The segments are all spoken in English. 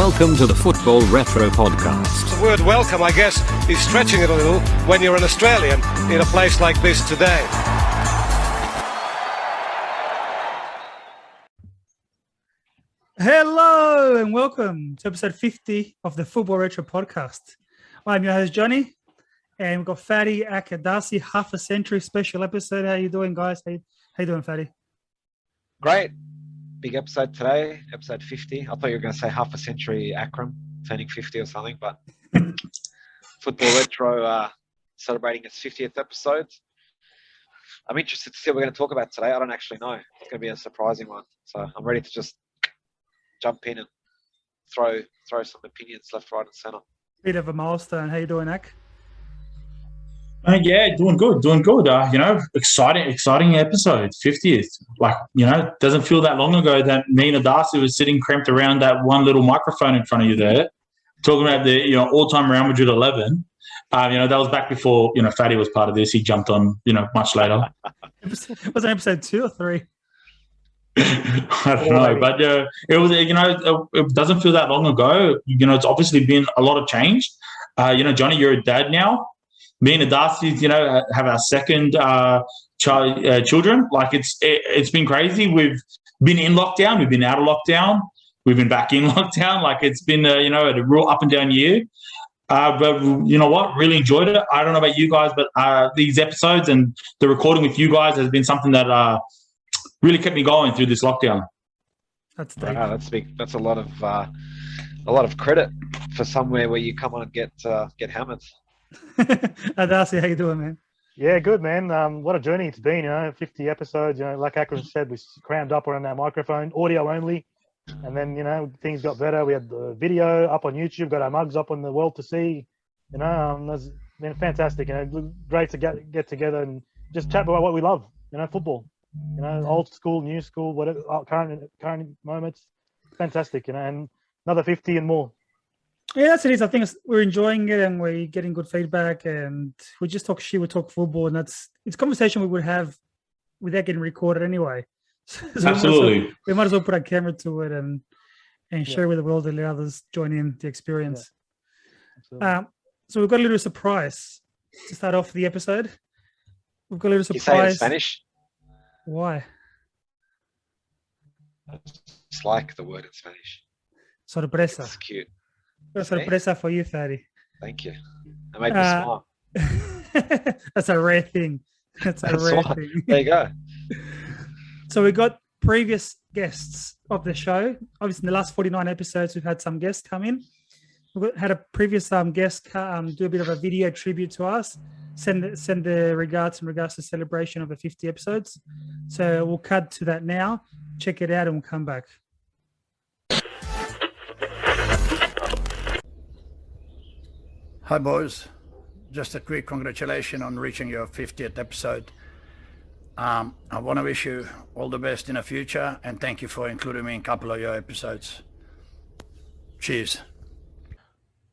Welcome to the Football Retro Podcast. The word welcome, I guess, is stretching it a little when you're an Australian in a place like this today. Hello and welcome to episode 50 of the Football Retro Podcast. I'm your host, Johnny, and we've got Fatty, Aka, Darcy, half a century special episode. How you doing, guys? How you doing, Fatty? Great. Big episode today, episode 50. I thought you were going to say half a century Akram, turning 50 or something, but Football Retro celebrating its 50th episode. I'm interested to see what we're going to talk about today. I don't actually know. It's going to be a surprising one. So I'm ready to just jump in and throw some opinions left, right and centre. Bit of a milestone. How you doing, Ak? Yeah, doing good. Exciting episode, 50th. Doesn't feel that long ago that me and Darcy was sitting cramped around that one little microphone in front of you there, talking about the all-time Real Madrid 11. That was back before Fatty was part of this. He jumped on much later. Was it episode 2 or 3? I don't know, but it was. It doesn't feel that long ago. It's obviously been a lot of change. Johnny, you're a dad now. Me and Darcy, have our second children. It's been crazy. We've been in lockdown. We've been out of lockdown. We've been back in lockdown. It's been a real up and down year. But you know what? Really enjoyed it. I don't know about you guys, but these episodes and the recording with you guys has been something that really kept me going through this lockdown. That's big. That's a lot of credit for somewhere where you come on and get hammered. Darcy, how you doing, man? Yeah, good, man. What a journey it's been, 50 episodes. Like Akron said, we crammed up around our microphone, audio only. And then, things got better. We had the video up on YouTube, got our mugs up on the world to see. It's been fantastic. Great to get together and just chat about what we love, football. Old school, new school, whatever, current moments. Fantastic, and another 50 and more. Yeah, that's it is. I think we're enjoying it and we're getting good feedback, and we just talk shit, we talk football, and it's a conversation we would have without getting recorded anyway. So Absolutely. we might as well put a camera to it and share with the world and let others join in the experience. Yeah. So we've got a little surprise to start off the episode. We've got a little surprise. You say it in Spanish? Why? I just like the word in Spanish. Sorpresa. It's cute. A sorpresa for you, Fatty. Thank you. I made me smile. That's a rare thing. That's a rare thing. There you go. So we got previous guests of the show. Obviously, in the last 49 episodes, we've had some guests come in. We've had a previous guest do a bit of a video tribute to us. Send the regards in regards to celebration of the 50 episodes. So we'll cut to that now. Check it out and we'll come back. Hi boys, just a quick congratulations on reaching your 50th episode. I want to wish you all the best in the future and thank you for including me in a couple of your episodes. Cheers.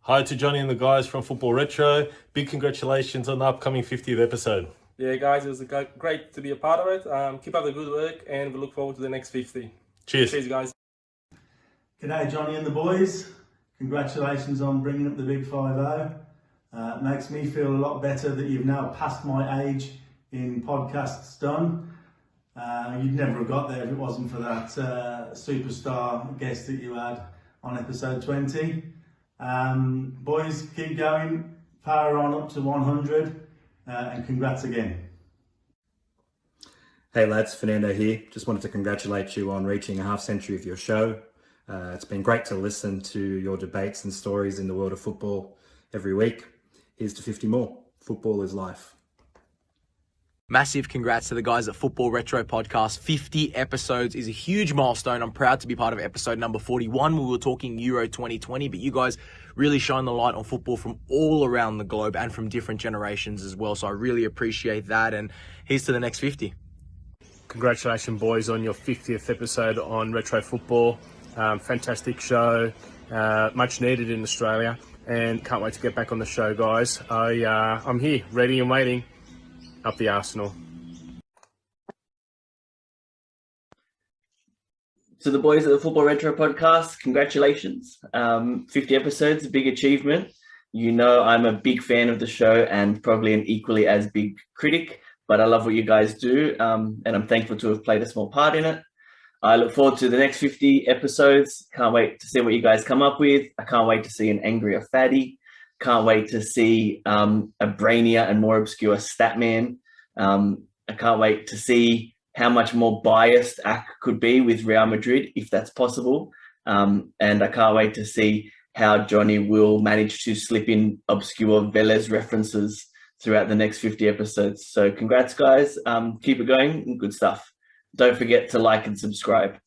Hi to Johnny and the guys from Football Retro. Big congratulations on the upcoming 50th episode. Yeah guys, it was great to be a part of it. Keep up the good work and we look forward to the next 50. Cheers. Cheers guys. G'day Johnny and the boys. Congratulations on bringing up the big 5-0. Makes me feel a lot better that you've now passed my age in podcasts done. You'd never have got there if it wasn't for that superstar guest that you had on episode 20. Boys, keep going, power on up to 100, and congrats again. Hey lads, Fernando here. Just wanted to congratulate you on reaching a half century of your show. It's been great to listen to your debates and stories in the world of football every week. Here's to 50 more. Football is life. Massive congrats to the guys at Football Retro Podcast. 50 episodes is a huge milestone. I'm proud to be part of episode number 41. We were talking Euro 2020, but you guys really shine the light on football from all around the globe and from different generations as well. So I really appreciate that. And here's to the next 50. Congratulations, boys, on your 50th episode on Retro Football. Fantastic show. Much needed in Australia. And can't wait to get back on the show, guys. I'm here, ready and waiting. Up the Arsenal. To the boys at the Football Retro podcast, congratulations. 50 episodes, a big achievement. You know I'm a big fan of the show and probably an equally as big critic, but I love what you guys do, and I'm thankful to have played a small part in it. I look forward to the next 50 episodes. Can't wait to see what you guys come up with. I can't wait to see an angrier Fatty. Can't wait to see a brainier and more obscure Statman. I can't wait to see how much more biased Ak could be with Real Madrid, if that's possible. And I can't wait to see how Johnny will manage to slip in obscure Velez references throughout the next 50 episodes. So congrats, guys. Keep it going and good stuff. Don't forget to like and subscribe.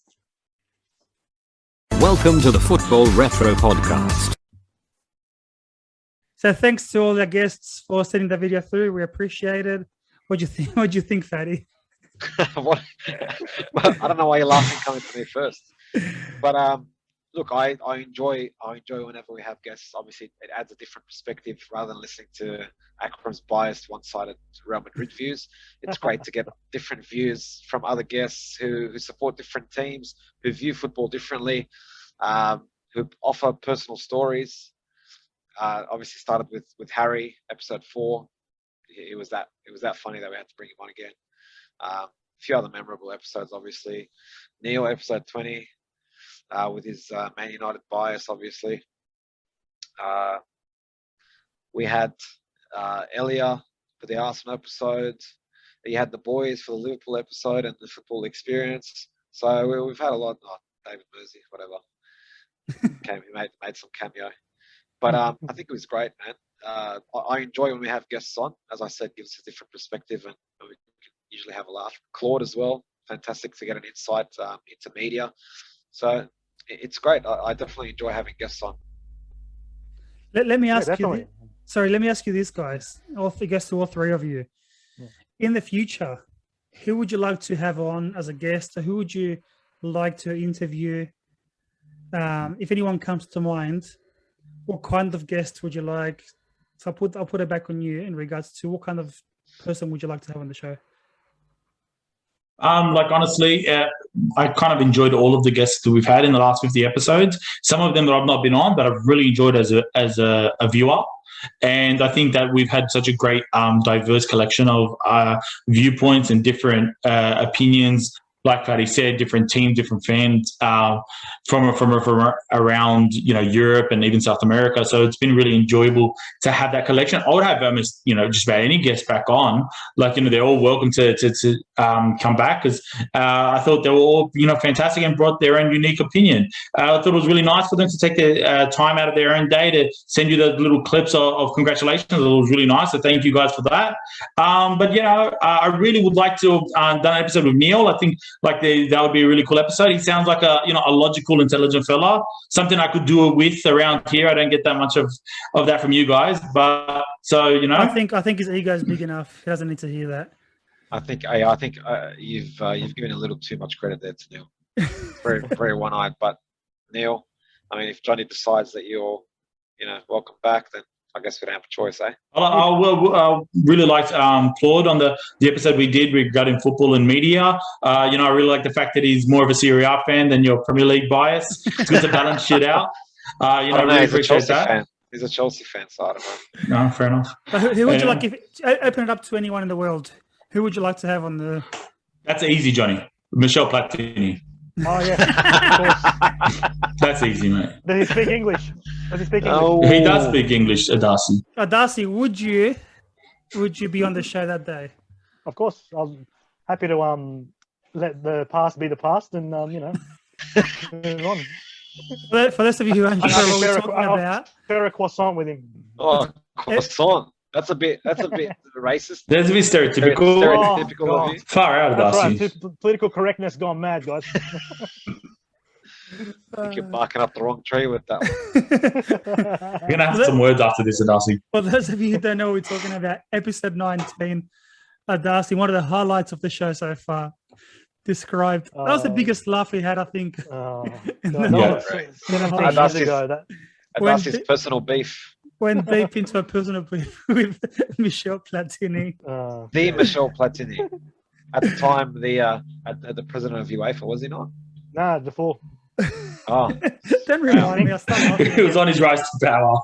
Welcome to the Football Retro Podcast. So thanks to all the guests for sending the video through. We appreciate it. What do you think? What do you think, Fatty? Well, I don't know why you're laughing coming to me first, but look, I enjoy whenever we have guests. Obviously, it adds a different perspective rather than listening to Akram's biased, one-sided Real Madrid views. It's great to get different views from other guests who support different teams, who view football differently, who offer personal stories. Obviously, started with Harry, episode 4. It was that funny that we had to bring him on again. A few other memorable episodes, obviously. Neil, episode 20, with his Man United bias, obviously. We had Elia for the Arsenal episode. You had the boys for the Liverpool episode and the football experience. So we've had a lot. Oh, David Mersey, whatever. He made some cameo. But I think it was great, man. I enjoy when we have guests on. As I said, gives us a different perspective and we can usually have a laugh. Claude as well. Fantastic to get an insight into media. So it's great. I definitely enjoy having guests on. Let me ask you. Let me ask you this, guys. I guess to all three of you. Yeah. In the future, who would you like to have on as a guest? Or who would you like to interview? If anyone comes to mind, what kind of guest would you like? So I'll put it back on you in regards to what kind of person would you like to have on the show? Honestly, I kind of enjoyed all of the guests that we've had in the last 50 episodes. Some of them that I've not been on, but I've really enjoyed as a viewer. And I think that we've had such a great diverse collection of viewpoints and different opinions. Like Fatty said, different teams, different fans from around Europe and even South America. So it's been really enjoyable to have that collection. I would have almost just about any guest back on. They're all welcome to come back because I thought they were all fantastic and brought their own unique opinion. I thought it was really nice for them to take the time out of their own day to send you the little clips of congratulations. It was really nice. So thank you guys for that. I really would like to have done an episode with Neil. I think that would be a really cool episode. He sounds like a logical, intelligent fella. Something I could do it with around here. I don't get that much of that from you guys, but I think his ego is big enough. He doesn't need to hear that. I think you've given a little too much credit there to Neil. Very very one-eyed, but Neil, I mean, if Johnny decides that you're welcome back, then I guess we don't have a choice, eh? I really liked Claude on the episode we did regarding football and media. I really like the fact that he's more of a Serie A fan than your Premier League bias. It's good to balance shit out. I really appreciate that. Fan. He's a Chelsea fan, so I don't know. No, fair enough. But who would you like, if open it up to anyone in the world, who would you like to have on the... That's easy, Johnny. Michel Platini. Oh, yeah. Of course. That's easy, mate. Does he speak English? Oh. He does speak English, Darcy. Darcy, would you be on the show that day? Of course. I'm happy to let the past be the past and, move on. For those of you who aren't sure what we're talking about... Share a croissant with him. Oh, croissant. That's a bit racist. That's a bit stereotypical. Stereotypical of you. Far out, Darcy. That's right. Political correctness gone mad, guys. I think you're barking up the wrong tree with that one. We're going to have some words after this, Darcy. For those of you who don't know what we're talking about, episode 19, Darcy, one of the highlights of the show so far, described. That was the biggest laugh we had, I think. Darcy's personal beef. Went deep into a personal beef with Michel Platini. The Michel Platini. At the time, the president of UEFA, was he not? Nah, before. Oh, Don't remind me. I start laughing. He was on his rise to power.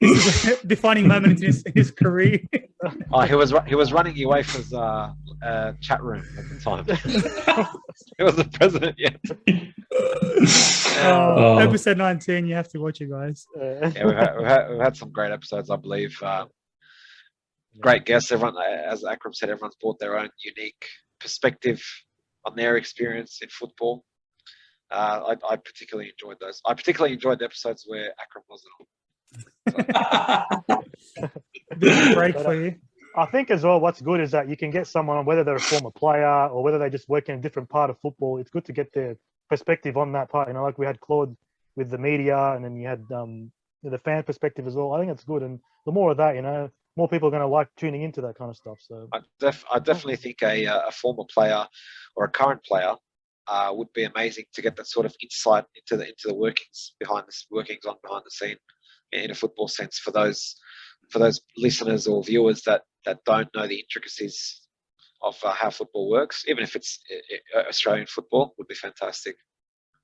This is a defining moment in his career. Oh, he was running UEFA's chat room at the time. He was the president. Yeah. Episode 19. You have to watch it, guys. Yeah, we've had some great episodes, I believe. Great guests. Everyone, as Akram said, everyone's brought their own unique perspective on their experience in football. I particularly enjoyed those. I particularly enjoyed the episodes where Akram wasn't on. Break for you. I think as well, what's good is that you can get someone on, whether they're a former player or whether they just work in a different part of football. It's good to get their perspective on that part. You know, like we had Claude with the media, and then you had the fan perspective as well. I think it's good, and the more of that, you know, more people are going to like tuning into that kind of stuff. So I definitely think a former player or a current player would be amazing to get that sort of insight into the workings behind the scene in a football sense for those listeners or viewers that don't know the intricacies of how football works, even if it's Australian football, would be fantastic.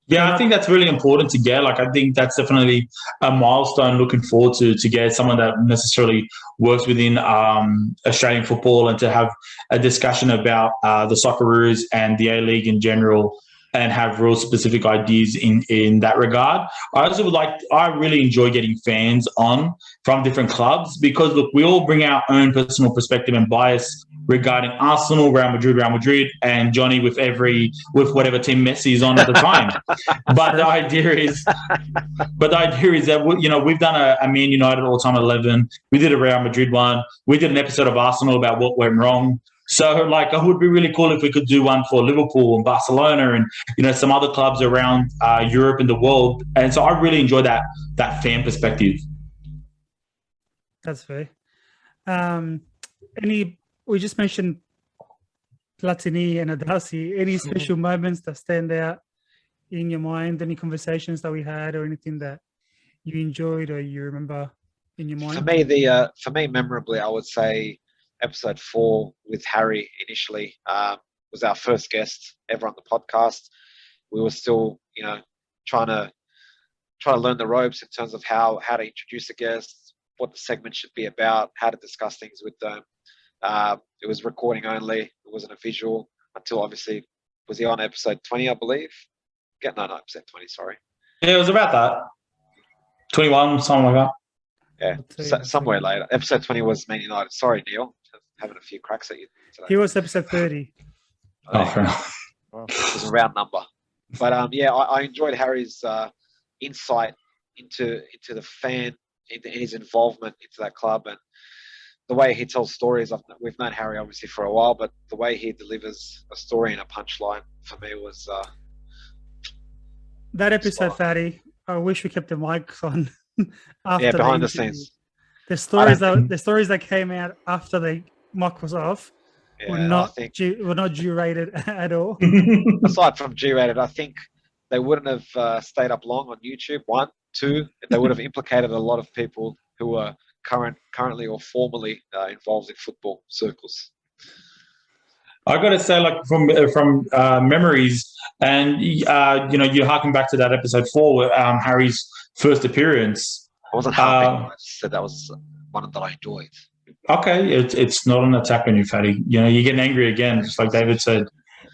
Yeah, I think that's really important to get. Like, I think that's definitely a milestone looking forward to get someone that necessarily works within Australian football and to have a discussion about the Socceroos and the A-League in general and have real specific ideas in that regard. I really enjoy getting fans on from different clubs because, look, we all bring our own personal perspective and bias regarding Arsenal, Real Madrid, and Johnny with whatever team Messi is on at the time. But the idea is that, you know, we've done a Man United all-time 11. We did a Real Madrid one. We did an episode of Arsenal about what went wrong. So, like, it would be really cool if we could do one for Liverpool and Barcelona and, you know, some other clubs around Europe and the world. And so I really enjoy that fan perspective. That's fair. We just mentioned Platini and Adasi. Any special moments that stand out in your mind? Any conversations that we had or anything that you enjoyed or you remember in your mind? For me, memorably, I would say episode 4 with Harry initially was our first guest ever on the podcast. We were still, you know, trying to learn the ropes in terms of how to introduce a guest, what the segment should be about, how to discuss things with them. It was recording only. It wasn't a visual until obviously, was he on episode 20, I believe? No, episode 20, sorry. Yeah, it was about that. 21, something like that. Yeah, somewhere later. Episode 20 was Man United. Sorry, Neil. Having a few cracks at you today. He was episode 30. It was a round number. But I enjoyed Harry's insight into the fan, into his involvement into that club, and the way he tells stories. We've known Harry obviously for a while, but the way he delivers a story in a punchline for me was that episode, Fatty. I wish we kept the mics on. After behind the scenes. The stories that came out after the mic was off were not G-rated at all. Aside from G-rated, I think they wouldn't have stayed up long on YouTube. 1, 2, they would have implicated a lot of people who were currently or formerly involved in football circles. I got to say, like, from memories, and you know, you harken back to that episode 4, Harry's first appearance. I wasn't harping. I just said that was one that I enjoyed. Okay, it's not an attack on you, Fatty. You know, you're getting angry again, just like David said.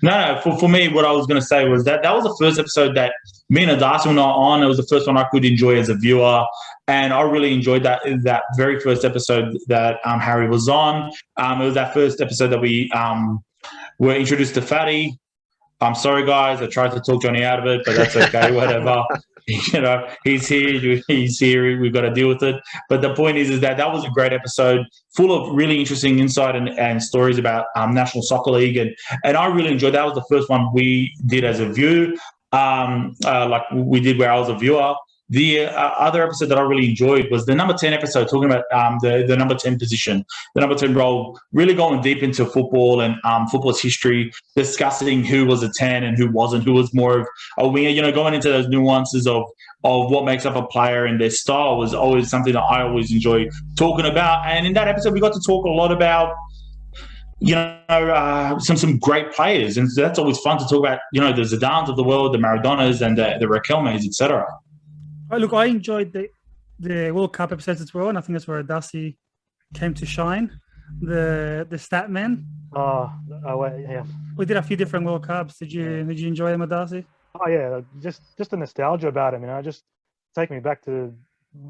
No, for me, what I was going to say was that was the first episode that me and Adasi were not on. It was the first one I could enjoy as a viewer, and I really enjoyed that very first episode that Harry was on. It was that first episode that we were introduced to Fatty. I'm sorry, guys. I tried to talk Johnny out of it, but that's okay. Whatever. You know, he's here. We've got to deal with it. But the point is that was a great episode, full of really interesting insight and stories about National Soccer League, and I really enjoyed that. Was the first one we did as a view, like we did where I was a viewer. The other episode that I really enjoyed was the number 10 episode, talking about the number 10 position, the number 10 role, really going deep into football and football's history, discussing who was a 10 and who wasn't, who was more of a winger, you know, going into those nuances of what makes up a player and their style was always something that I always enjoy talking about. And in that episode, we got to talk a lot about some great players, and that's always fun to talk about. The Zidanes of the world, the Maradonas, and the Riquelmes, etc. Look, I enjoyed the World Cup episodes as well, and I think that's where Darcy came to shine. The stat man. Oh wait, yeah. We did a few different World Cups. Did you enjoy them, Darcy? Oh yeah, just the nostalgia about him. Just take me back to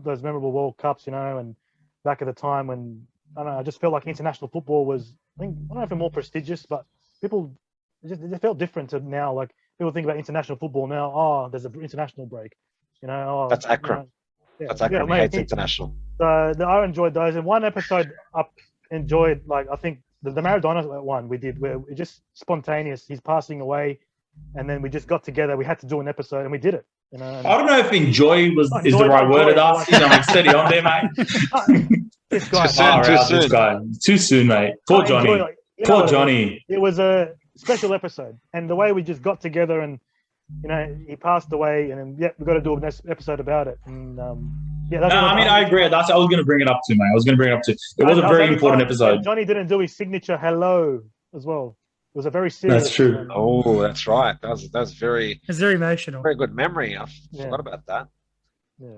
those memorable World Cups. And back at the time when I just felt like international football was. I don't know if it's more prestigious, but people it felt different to now. Like people think about international football now. Oh, there's an international break. That's Akram. That's Akram. He hates international. So I enjoyed those. And one episode I enjoyed, I think the Maradona one we did, where it just spontaneous. He's passing away, and then we just got together. We had to do an episode, and we did it. I don't know if enjoy is the right word. I'm steady on there, mate. This guy, too soon, mate. Poor Johnny. Poor Johnny. It was a special episode, and the way we just got together, and he passed away, and then we got to do an episode about it. And I agree. I was going to bring it up too, mate. It was a very important episode. Johnny didn't do his signature hello as well. It was a very serious. That's true. Oh, that's right. That was very. It's very emotional. Very good memory. I forgot about that.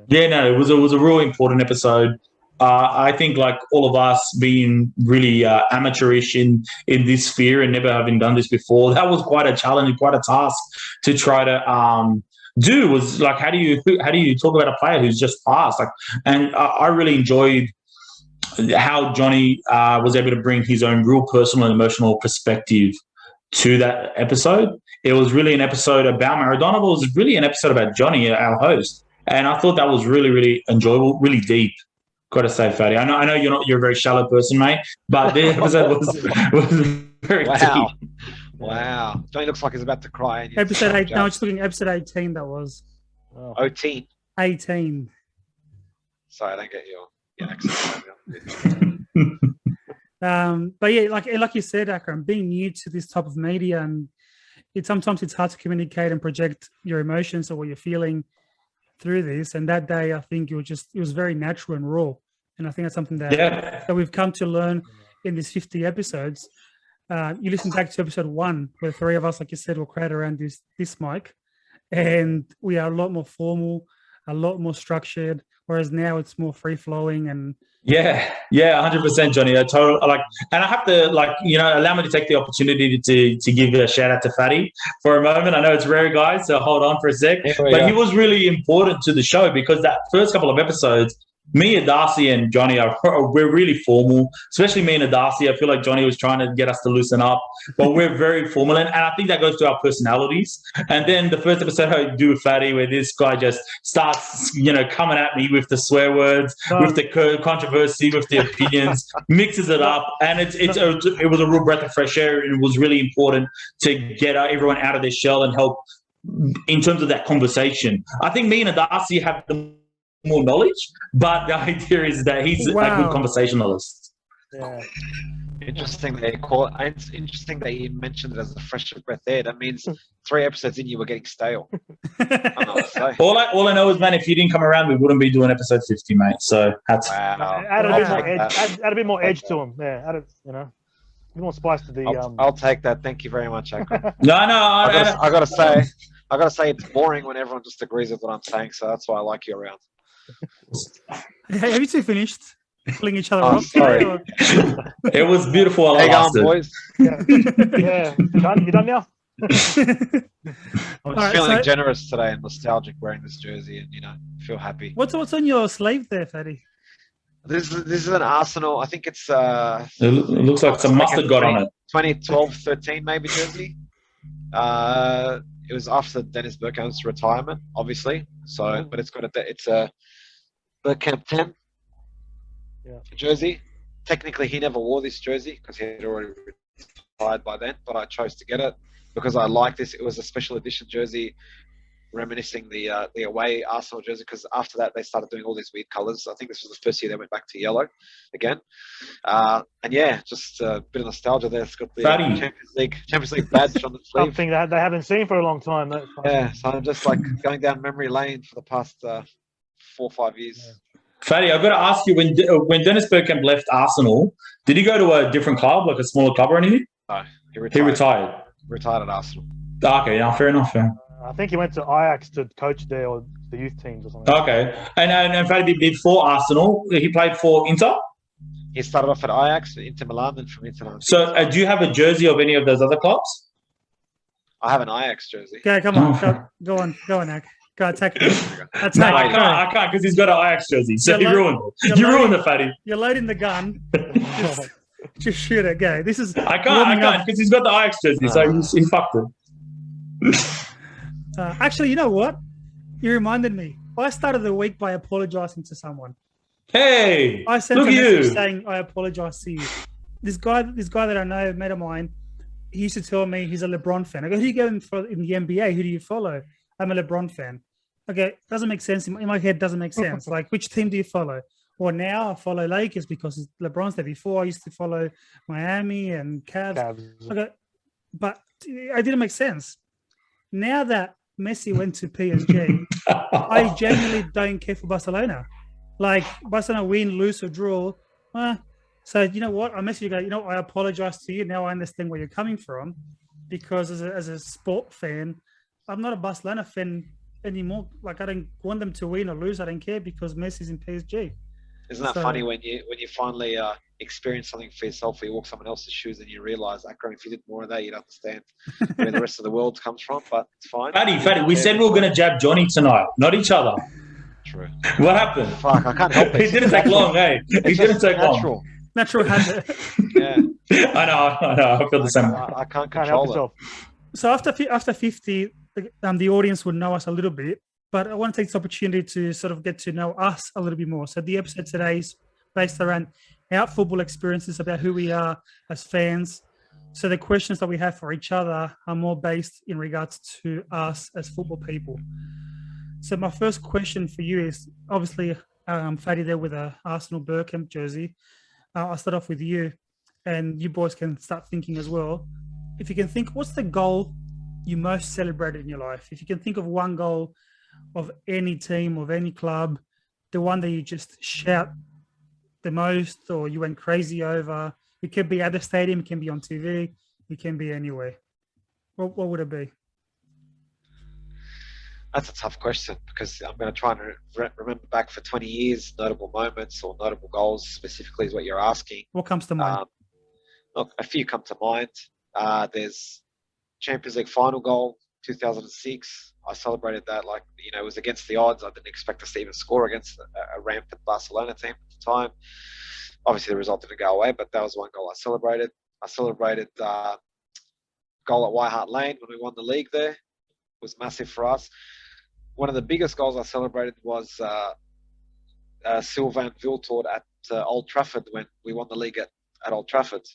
Yeah, it was a real important episode. I think, like all of us being really amateurish in this sphere and never having done this before, that was quite a challenge, quite a task to try to do. Was like, how do you talk about a player who's just passed? And I really enjoyed how Johnny was able to bring his own real personal and emotional perspective to that episode. It was really an episode about Maradona, but it was really an episode about Johnny, our host. And I thought that was really, really enjoyable, really deep. Got to say, Fatty. I know you're a very shallow person, mate, but the episode was very deep. Wow. Johnny looks like he's about to cry. Episode 8. No, I'm just looking at episode 18. That was. 18. 18. Sorry, I don't get your accent. But yeah, like you said, Akram, being new to this type of media, and sometimes it's hard to communicate and project your emotions or what you're feeling through this. And that day, I think it was very natural and raw. And I think that's something that we've come to learn in these 50 episodes. You listen back to episode 1, where 3 of us, like you said, will crowd around this mic, and we are a lot more formal, a lot more structured. Whereas now it's more free flowing and 100%, Johnny. And I have to allow me to take the opportunity to give a shout out to Fatty for a moment. I know it's rare, guys, so hold on for a sec. But he was really important to the show because that first couple of episodes, me and Darcy and Johnny we're really formal, especially me and Darcy. I feel like Johnny was trying to get us to loosen up, but we're very formal, and I think that goes to our personalities. And then the first episode I do with Fatty, where this guy just starts, coming at me with the swear words, with the controversy, with the opinions, mixes it up, and it was a real breath of fresh air. It was really important to get everyone out of their shell and help in terms of that conversation. I think me and Darcy have the more knowledge, but the idea is that he's a good conversationalist. Yeah. Interesting that you mentioned it as a fresh breath air. That means 3 episodes in, you were getting stale. All I know is, man, if you didn't come around, we wouldn't be doing episode 50, mate. So that's add a bit more edge to him. Yeah, add a bit more spice to the. I'll take that. Thank you very much, Akram. No. I gotta say, it's boring when everyone just agrees with what I'm saying. So that's why I like you around. Have you two finished pulling each other off? Sorry. It was beautiful. Hang on, boys. Yeah. You done now? I'm feeling generous today and nostalgic wearing this jersey, and feel happy. What's on your sleeve there, Fatty? This is an Arsenal. I think it's. It looks like some mustard got on it. 2012-13 maybe jersey. It was after Dennis Burkham's retirement, obviously. So, but it's a Burkham 10 jersey. Technically, he never wore this jersey because he had already retired by then. But I chose to get it because I like this. It was a special edition jersey, reminiscing the away Arsenal jersey. Because after that, they started doing all these weird colours. I think this was the first year they went back to yellow again. And yeah, just a bit of nostalgia there. It's got the Champions League badge on the sleeve. Something that they haven't seen for a long time. Yeah, so I'm just like going down memory lane for the past 4 or 5 years. Fatty, I've got to ask you, when Dennis Burkham left Arsenal, did he go to a different club, like a smaller club or anything? No, he He retired. retired. Retired at Arsenal. Okay, yeah, fair enough. Yeah. I think he went to Ajax to coach there or the youth teams or something. Okay. And Fatty, before Arsenal, he played for Inter? He started off at Ajax, Inter Milan, and from Inter Milan. So do you have a jersey of any of those other clubs? I have an Ajax jersey. Okay, come on. Go on, Ak. Go attack it. Attack No, it. I can't because he's got an Ajax jersey. So You're you ruined it. You ruined it, Fatty. You're loading the gun. Just shoot it. Go. This is. I can't because he's got the Ajax jersey, so he fucked it. Actually, you know what? You reminded me. I started the week by apologizing to someone. Hey, I sent look a at message you. saying I apologize to you. This guy that I know, a mate of mine, he used to tell me he's a LeBron fan. I go, who do you go in the NBA? Who do you follow? I'm a LeBron fan. Okay, doesn't make sense in my head. Doesn't make sense. Like, which team do you follow? Well, now I follow Lakers because LeBron's there. Before I used to follow Miami and Cavs. Okay, but it didn't make sense. Now that Messi went to PSG, I genuinely don't care for Barcelona. Like, Barcelona win, lose, or draw. So you know what? I message you, go, I apologize to you. Now I understand where you're coming from, because as a sport fan, I'm not a Barcelona fan anymore. Like, I don't want them to win or lose. I don't care because Messi's in PSG. Isn't that funny when you finally experience something for yourself, or you walk someone else's shoes and you realise, Akram, if you did more of that, you'd understand where the rest of the world comes from. But it's fine. Fatty, we said we were going to jab Johnny tonight, not each other. True. What happened? Fuck, I can't help it. It didn't take long, eh? It didn't take long. Natural habit. Yeah. I know. I feel the same way. I can't control it. So after 50, the audience would know us a little bit, but I want to take this opportunity to sort of get to know us a little bit more. So the episode today is based around our football experiences, about who we are as fans. So the questions that we have for each other are more based in regards to us as football people. So my first question for you is, obviously, Fatty there with a Arsenal Burkham jersey. I'll start off with you, and you boys can start thinking as well. If you can think, what's the goal you most celebrated in your life? If you can think of one goal of any team, of any club, the one that you just shout the most, or you went crazy over. It could be at the stadium, it can be on TV, it can be anywhere. What would it be? That's a tough question, because I'm going to try and remember back for 20 years, notable moments or notable goals specifically is what you're asking. What comes to mind? Look, a few come to mind. There's Champions League final goal, 2006. I celebrated that like, it was against the odds. I didn't expect us to even score against a rampant Barcelona team at the time. Obviously, the result didn't go away, but that was one goal I celebrated. I celebrated goal at White Hart Lane when we won the league there. It was massive for us. One of the biggest goals I celebrated was Sylvain Viltord at Old Trafford when we won the league at Old Trafford.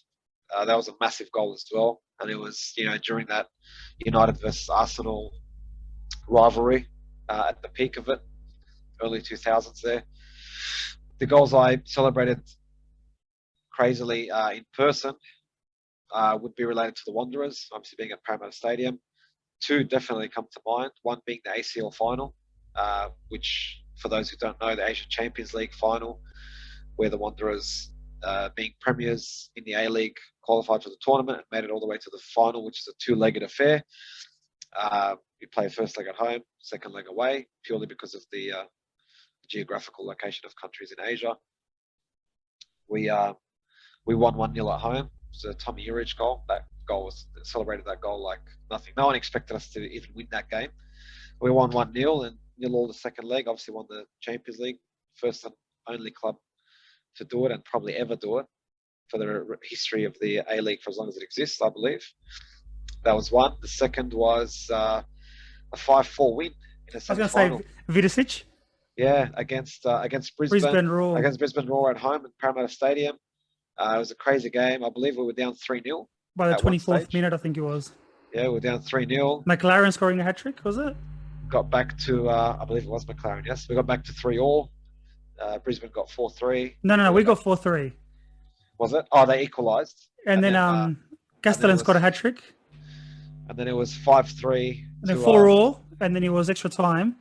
That was a massive goal as well. And it was, during that United versus Arsenal rivalry at the peak of it, early 2000s there. The goals I celebrated crazily in person would be related to the Wanderers, obviously being at Parramatta Stadium. Two definitely come to mind, one being the ACL final, which, for those who don't know, the Asian Champions League final, where the Wanderers, being premiers in the A-League, qualified for the tournament and made it all the way to the final, which is a two-legged affair. We play first leg at home, second leg away, purely because of the geographical location of countries in Asia. We won 1-0 at home. It was a Tommy Urich goal. Celebrated that goal like nothing. No one expected us to even win that game. We won 1-0 and 0-0 the second leg. Obviously won the Champions League. First and only club to do it, and probably ever do it for the history of the A-League for as long as it exists, I believe. That was one. The second was a 5-4 win in a semi-final. I was going to say Vidicic. Yeah, against Brisbane Roar. Against Brisbane Roar at home at Parramatta Stadium. It was a crazy game. I believe we were down 3-0. By the 24th minute, I think it was. Yeah, we were down 3-0. McLaren scoring a hat-trick, was it? Got back to, I believe it was McLaren, yes. We got back to 3-3. Brisbane got 4-3. No, we got 4-3. Was it? Oh, they equalised. And then Castellan scored a hat-trick. And then it was 5-3. And then 4-4, and then it was extra time.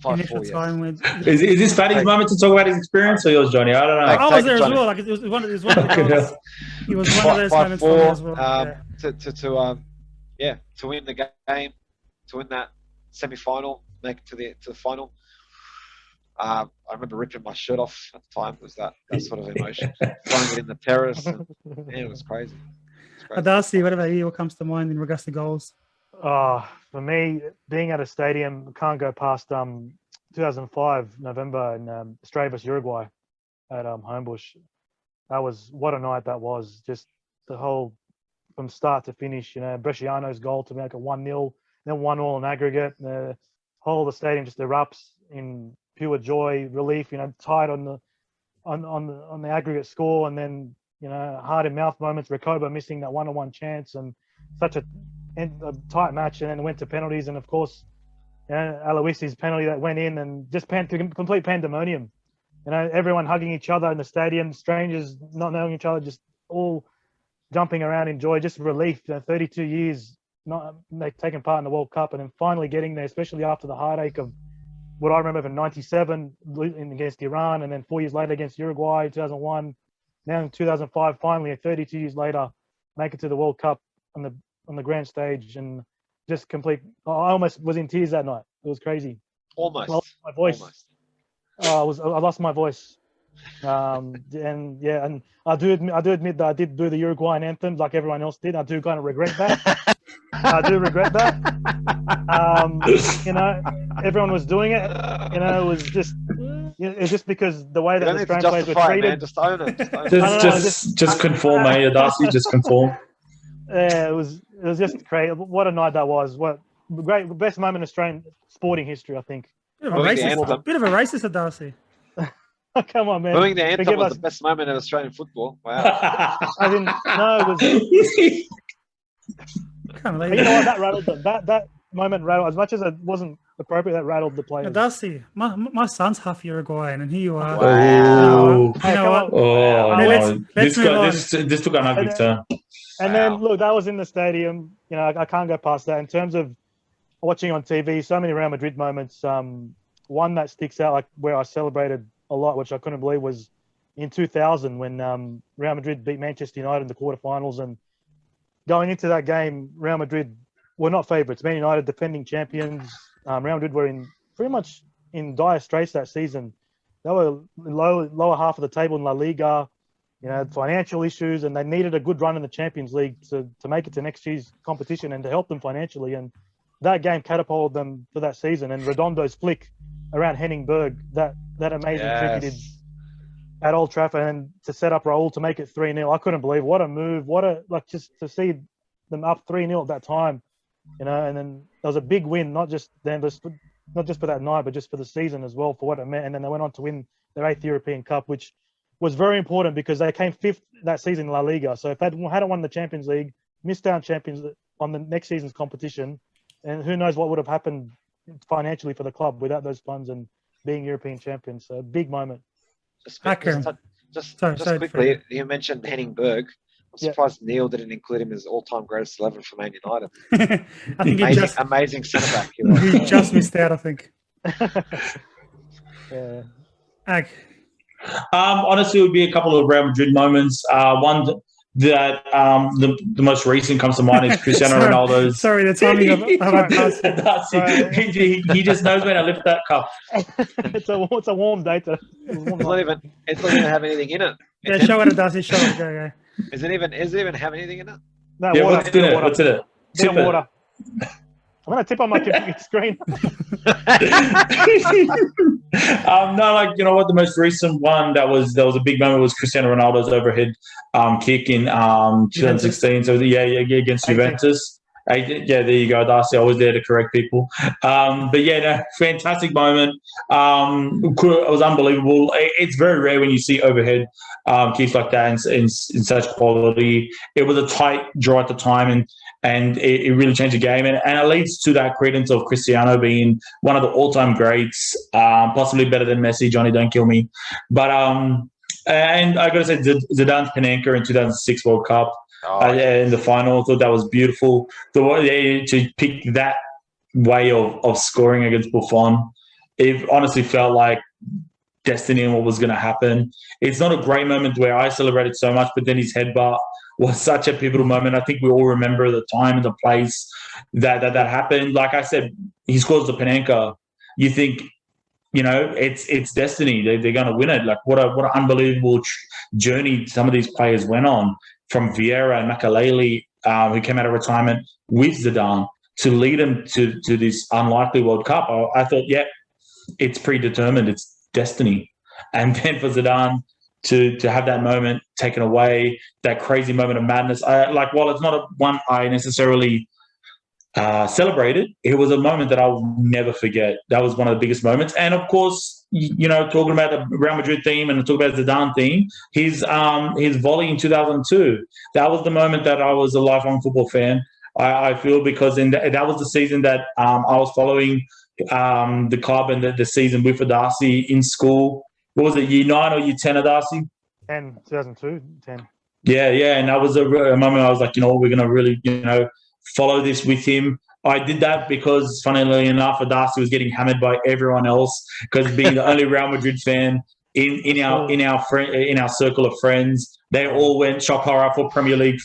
initial 5-4, yes. time when Is this Fatty's moment to talk about his experience or yours, Johnny? I don't know. I was there as Johnny. well. Like it was one of the goals. It was one of those moments for me as well. To win the game, to win that semi-final, make it to the final. I remember ripping my shirt off at the time. It was that sort of emotion, throwing it in the terrace. And, it was crazy. Darcy, what about you? What comes to mind in regards to goals? For me, being at a stadium, can't go past 2005 November in Australia vs Uruguay at Homebush. That was what a night that was. Just the whole from start to finish. Bresciano's goal to make it 1-0, then 1-1 in aggregate. The whole of the stadium just erupts in pure joy, relief. Tied on the aggregate score, and then heart in mouth moments. Recoba missing that 1-on-1 chance, and such a tight match, and then it went to penalties, and of course, Aloisi's penalty that went in, and just complete pandemonium. Everyone hugging each other in the stadium, strangers not knowing each other, just all jumping around in joy, just relief. 32 years not taking part in the World Cup, and then finally getting there, especially after the heartache of what I remember from '97 against Iran, and then 4 years later against Uruguay, 2001. Now in 2005, finally, 32 years later, make it to the World Cup on the grand stage, and just complete. I almost was in tears that night. It was crazy. Almost. I lost my voice. Almost. I lost my voice. And I do admit that I did do the Uruguayan anthem like everyone else did. I do kind of regret that. I do regret that. Everyone was doing it. It was just. It's just because the way that the Australian players were treated. Man. Just own it. Just conform, mate. Darcy, just conform. Yeah, it was just crazy. What a night that was. What best moment in Australian sporting history, I think. Bit of a racist at Darcy. Come on, man. Booing the anthem was the best moment in Australian football. Wow. It was. You know what? That rattled them. That moment rattled. As much as it wasn't appropriate, that rattled the players. Darcy, my son's half Uruguayan, and here you are. Wow. This took an ugly turn. And then look, that was in the stadium. I can't go past that. In terms of watching on TV, so many Real Madrid moments. One that sticks out, like where I celebrated a lot, which I couldn't believe, was in 2000 when Real Madrid beat Manchester United in the quarterfinals. And going into that game, Real Madrid were not favourites. Man United, defending champions. Real Madrid were pretty much in dire straits that season. They were lower half of the table in La Liga. Financial issues, and they needed a good run in the Champions League to make it to next year's competition and to help them financially. And that game catapulted them for that season. And Redondo's flick around Henning Berg, that amazing trick he did at Old Trafford, and to set up Raul to make it 3-0. I couldn't believe what a move. Just to see them up 3-0 at that time, and then there was a big win, not just for that night, but just for the season as well, for what it meant. And then they went on to win their 8th European Cup, which was very important because they came 5th that season in La Liga. So if they hadn't won the Champions League, missed out on Champions on the next season's competition, and who knows what would have happened financially for the club without those funds and being European champions. So a big moment. Just quickly, you mentioned Henning Berg. I'm surprised Neil didn't include him as all-time greatest 11 for Man United. I think amazing centre-back. He just missed out, I think. Yeah. Honestly, it would be a couple of Real Madrid moments. One that the most recent comes to mind is Cristiano Ronaldo's. Sorry, the timing of he just knows when to lift that cup. It's a warm day. It's not even have anything in it. Yeah, show it, Darcy. Show it. Go. Is it even have anything in it? No, yeah, water. What's in it? Tip it. Water. I'm gonna tip on my screen. No, what the most recent one that was a big moment was Cristiano Ronaldo's overhead kick in 2016. So against Juventus. Yeah, there you go, Darcy. I was there to correct people. Fantastic moment. It was unbelievable. It's very rare when you see overhead kicks like that in such quality. It was a tight draw at the time, and it really changed the game. And it leads to that credence of Cristiano being one of the all-time greats, possibly better than Messi. Johnny, don't kill me. But and I got to say, Zidane's Panenka in 2006 World Cup. In the final, I thought that was beautiful. The way to pick that way of scoring against Buffon, it honestly felt like destiny and what was going to happen. It's not a great moment where I celebrated so much, but then his headbutt was such a pivotal moment. I think we all remember the time and the place that happened. Like I said, he scores the Panenka. You think, it's destiny. They're going to win it. Like what an unbelievable journey some of these players went on, from Vieira and Makalele, who came out of retirement with Zidane, to lead him to this unlikely World Cup. I thought, it's predetermined. It's destiny. And then for Zidane to have that moment taken away, that crazy moment of madness. While it's not one I necessarily celebrated, it was a moment that I'll never forget. That was one of the biggest moments. And of course, talking about the Real Madrid theme and talking about Zidane theme, his volley in 2002, that was the moment that I was a lifelong football fan. I feel, because that was the season that I was following the club and the season with Darcy in school. What was it, year 9 or year 10 of Darcy? 2002, 10. Yeah. And that was a moment I was like, we're going to really, follow this with him. I did that because, funnily enough, Darcy was getting hammered by everyone else, because being the only Real Madrid fan in our circle of friends, they all went shock horror for Premier League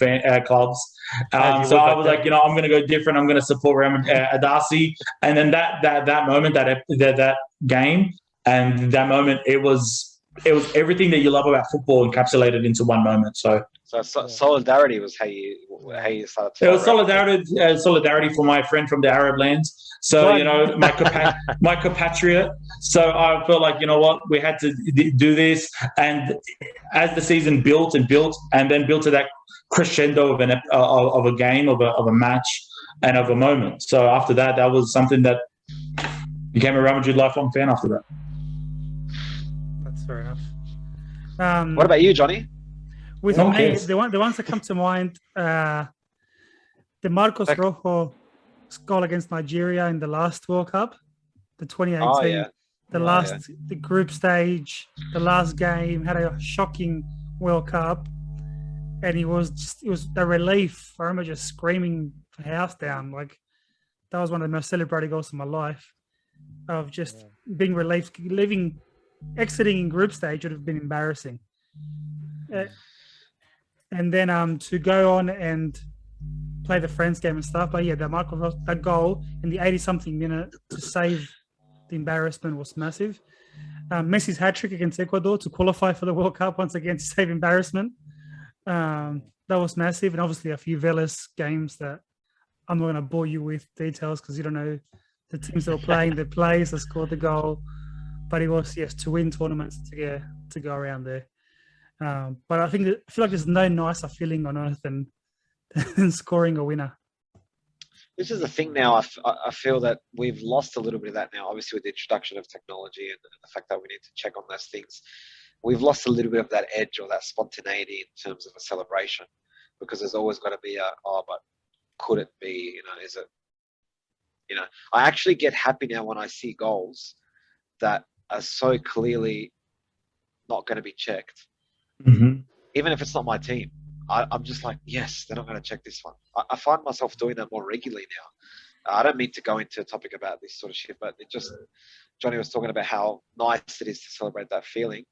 clubs. So I was like, I'm going to go different. I'm going to support Real Madrid, Darcy. And then that moment, that game, and that moment, it was everything that you love about football encapsulated into one moment. So solidarity was how you started. It was solidarity for my friend from the Arab lands. So my compatriot. So I felt like, we had to do this. And as the season built, and then built to that crescendo of a game, of a match, and of a moment. So after that was something that became a Real Madrid lifelong fan after that. That's fair enough. What about you, Johnny? With me, the ones that come to mind, the Marcos Rojo goal against Nigeria in the last World Cup, the 2018, the group stage, the last game, had a shocking World Cup, and it was the relief. I remember just screaming the house down. Like, that was one of the most celebrated goals of my life, of just being relieved. Exiting in group stage would have been embarrassing. And then to go on and play the friends game and stuff. But that goal in the 80-something minute to save the embarrassment was massive. Messi's hat-trick against Ecuador to qualify for the World Cup once again to save embarrassment. That was massive. And obviously a few Vélez games that I'm not going to bore you with details because you don't know the teams that were playing, the players that scored the goal. But it was, to win tournaments to go around there. But I feel like there's no nicer feeling on earth than scoring a winner. This is the thing now. I feel that we've lost a little bit of that now, obviously with the introduction of technology and the fact that we need to check on those things. We've lost a little bit of that edge or that spontaneity in terms of a celebration, because there's always got to be but could it be, is it, I actually get happy now when I see goals that are so clearly not going to be checked. Mm-hmm. Even if it's not my team, I'm just like, yes, they're not going to check this one. I find myself doing that more regularly now. I don't mean to go into a topic about this sort of shit, but Johnny was talking about how nice it is to celebrate that feeling.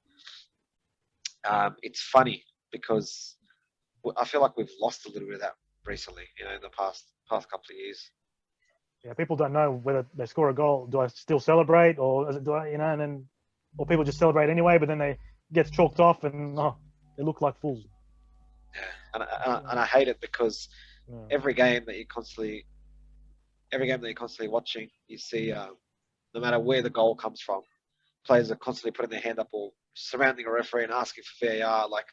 It's funny because I feel like we've lost a little bit of that recently, in the past couple of years. Yeah, people don't know whether they score a goal. Do I still celebrate, or or people just celebrate anyway, but then they get chalked off and they look like fools. Yeah, and I hate it because every game that you're constantly watching, you see, no matter where the goal comes from, players are constantly putting their hand up or surrounding a referee and asking for VAR. Like,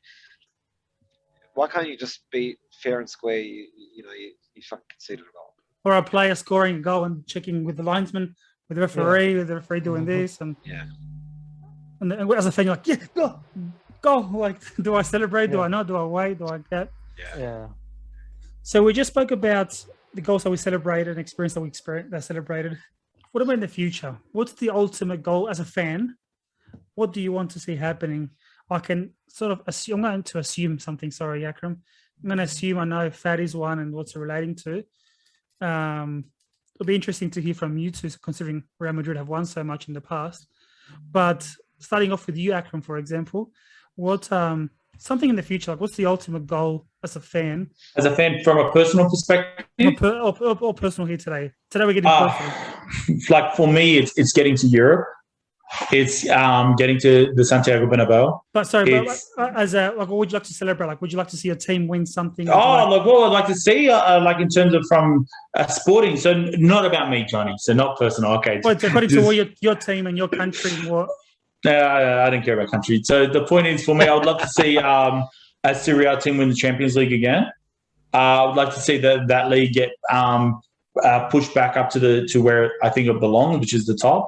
why can't you just be fair and square? You fucking conceded a goal. Or a player scoring a goal and checking with the linesman, with the referee, with the referee doing this, and as a fan, you're like, go. Like, do I celebrate? Do I not? Do I wait? Do I get? Yeah. So we just spoke about the goals that we celebrated and experience that celebrated. What about in the future? What's the ultimate goal as a fan? What do you want to see happening? I can sort of assume. I'm going to assume something. Sorry, Akram. I'm going to assume I know Fat is one and what's it relating to. it'll be interesting to hear from you two, considering Real Madrid have won so much in the past. But starting off with you, Akram, for example, what something in the future, like what's the ultimate goal as a fan? As a fan, from a personal perspective, or personal here today. Today we're getting personal. Like for me, it's getting to Europe. It's getting to the Santiago Bernabeu. But sorry, as a like, what would you like to celebrate? Like, would you like to see a team win something? Look, what I'd like to see, like in terms of from sporting. So not about me, Johnny. So not personal. Okay. But according to all your team and your country, what? I don't care about country. So the point is, for me, I would love to see a Serie A team win the Champions League again. I would like to see that league get pushed back up to where I think it belongs, which is the top.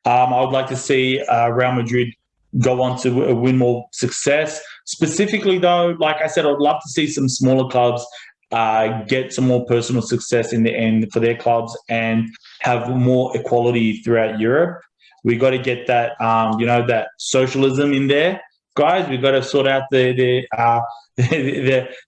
I would like to see Real Madrid go on to win more success. Specifically, though, like I said, I'd love to see some smaller clubs get some more personal success in the end for their clubs and have more equality throughout Europe. We got to get that, that socialism in there, guys. We got to sort out the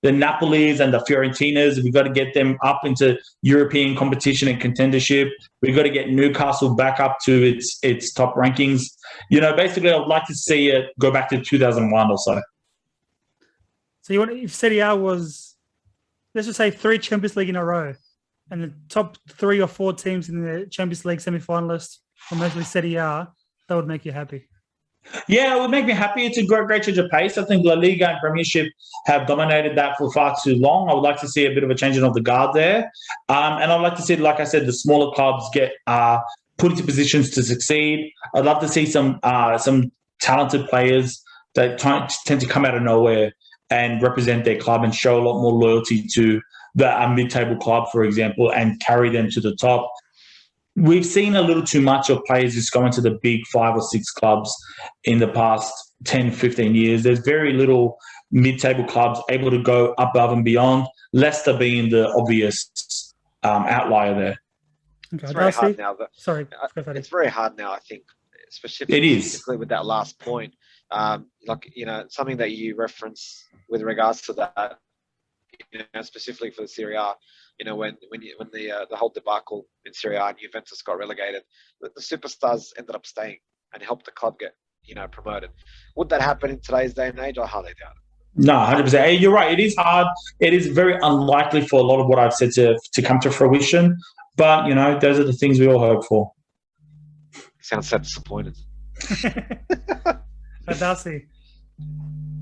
Napolis and the Fiorentinas. We got to get them up into European competition and contendership. We got to get Newcastle back up to its top rankings. Basically, I'd like to see it go back to 2001 or so. So if Serie A was, let's just say 3 Champions League in a row, and the top 3 or 4 teams in the Champions League semi-finalists or mostly Serie A, that would make you happy. Yeah, it would make me happy. It's a great change of pace. I think La Liga and Premiership have dominated that for far too long. I would like to see a bit of a changing of the guard there. And I'd like to see, like I said, the smaller clubs get put into positions to succeed. I'd love to see some talented players that tend to come out of nowhere and represent their club and show a lot more loyalty to the mid-table club, for example, and carry them to the top. We've seen a little too much of players just going to the big 5 or 6 clubs in the past 10, 15 years. There's very little mid-table clubs able to go above and beyond, Leicester being the obvious outlier there. Okay, it's very hard now. Sorry. It's very hard now, I think, specifically with that last point. Something that you reference with regards to that, specifically for the Serie A, when the whole debacle in Serie A and Juventus got relegated, the superstars ended up staying and helped the club get, promoted. Would that happen in today's day and age? I highly doubt it. No, 100%. Hey, you're right. It is hard. It is very unlikely for a lot of what I've said to come to fruition. But, those are the things we all hope for. Sounds so disappointed. Darcy.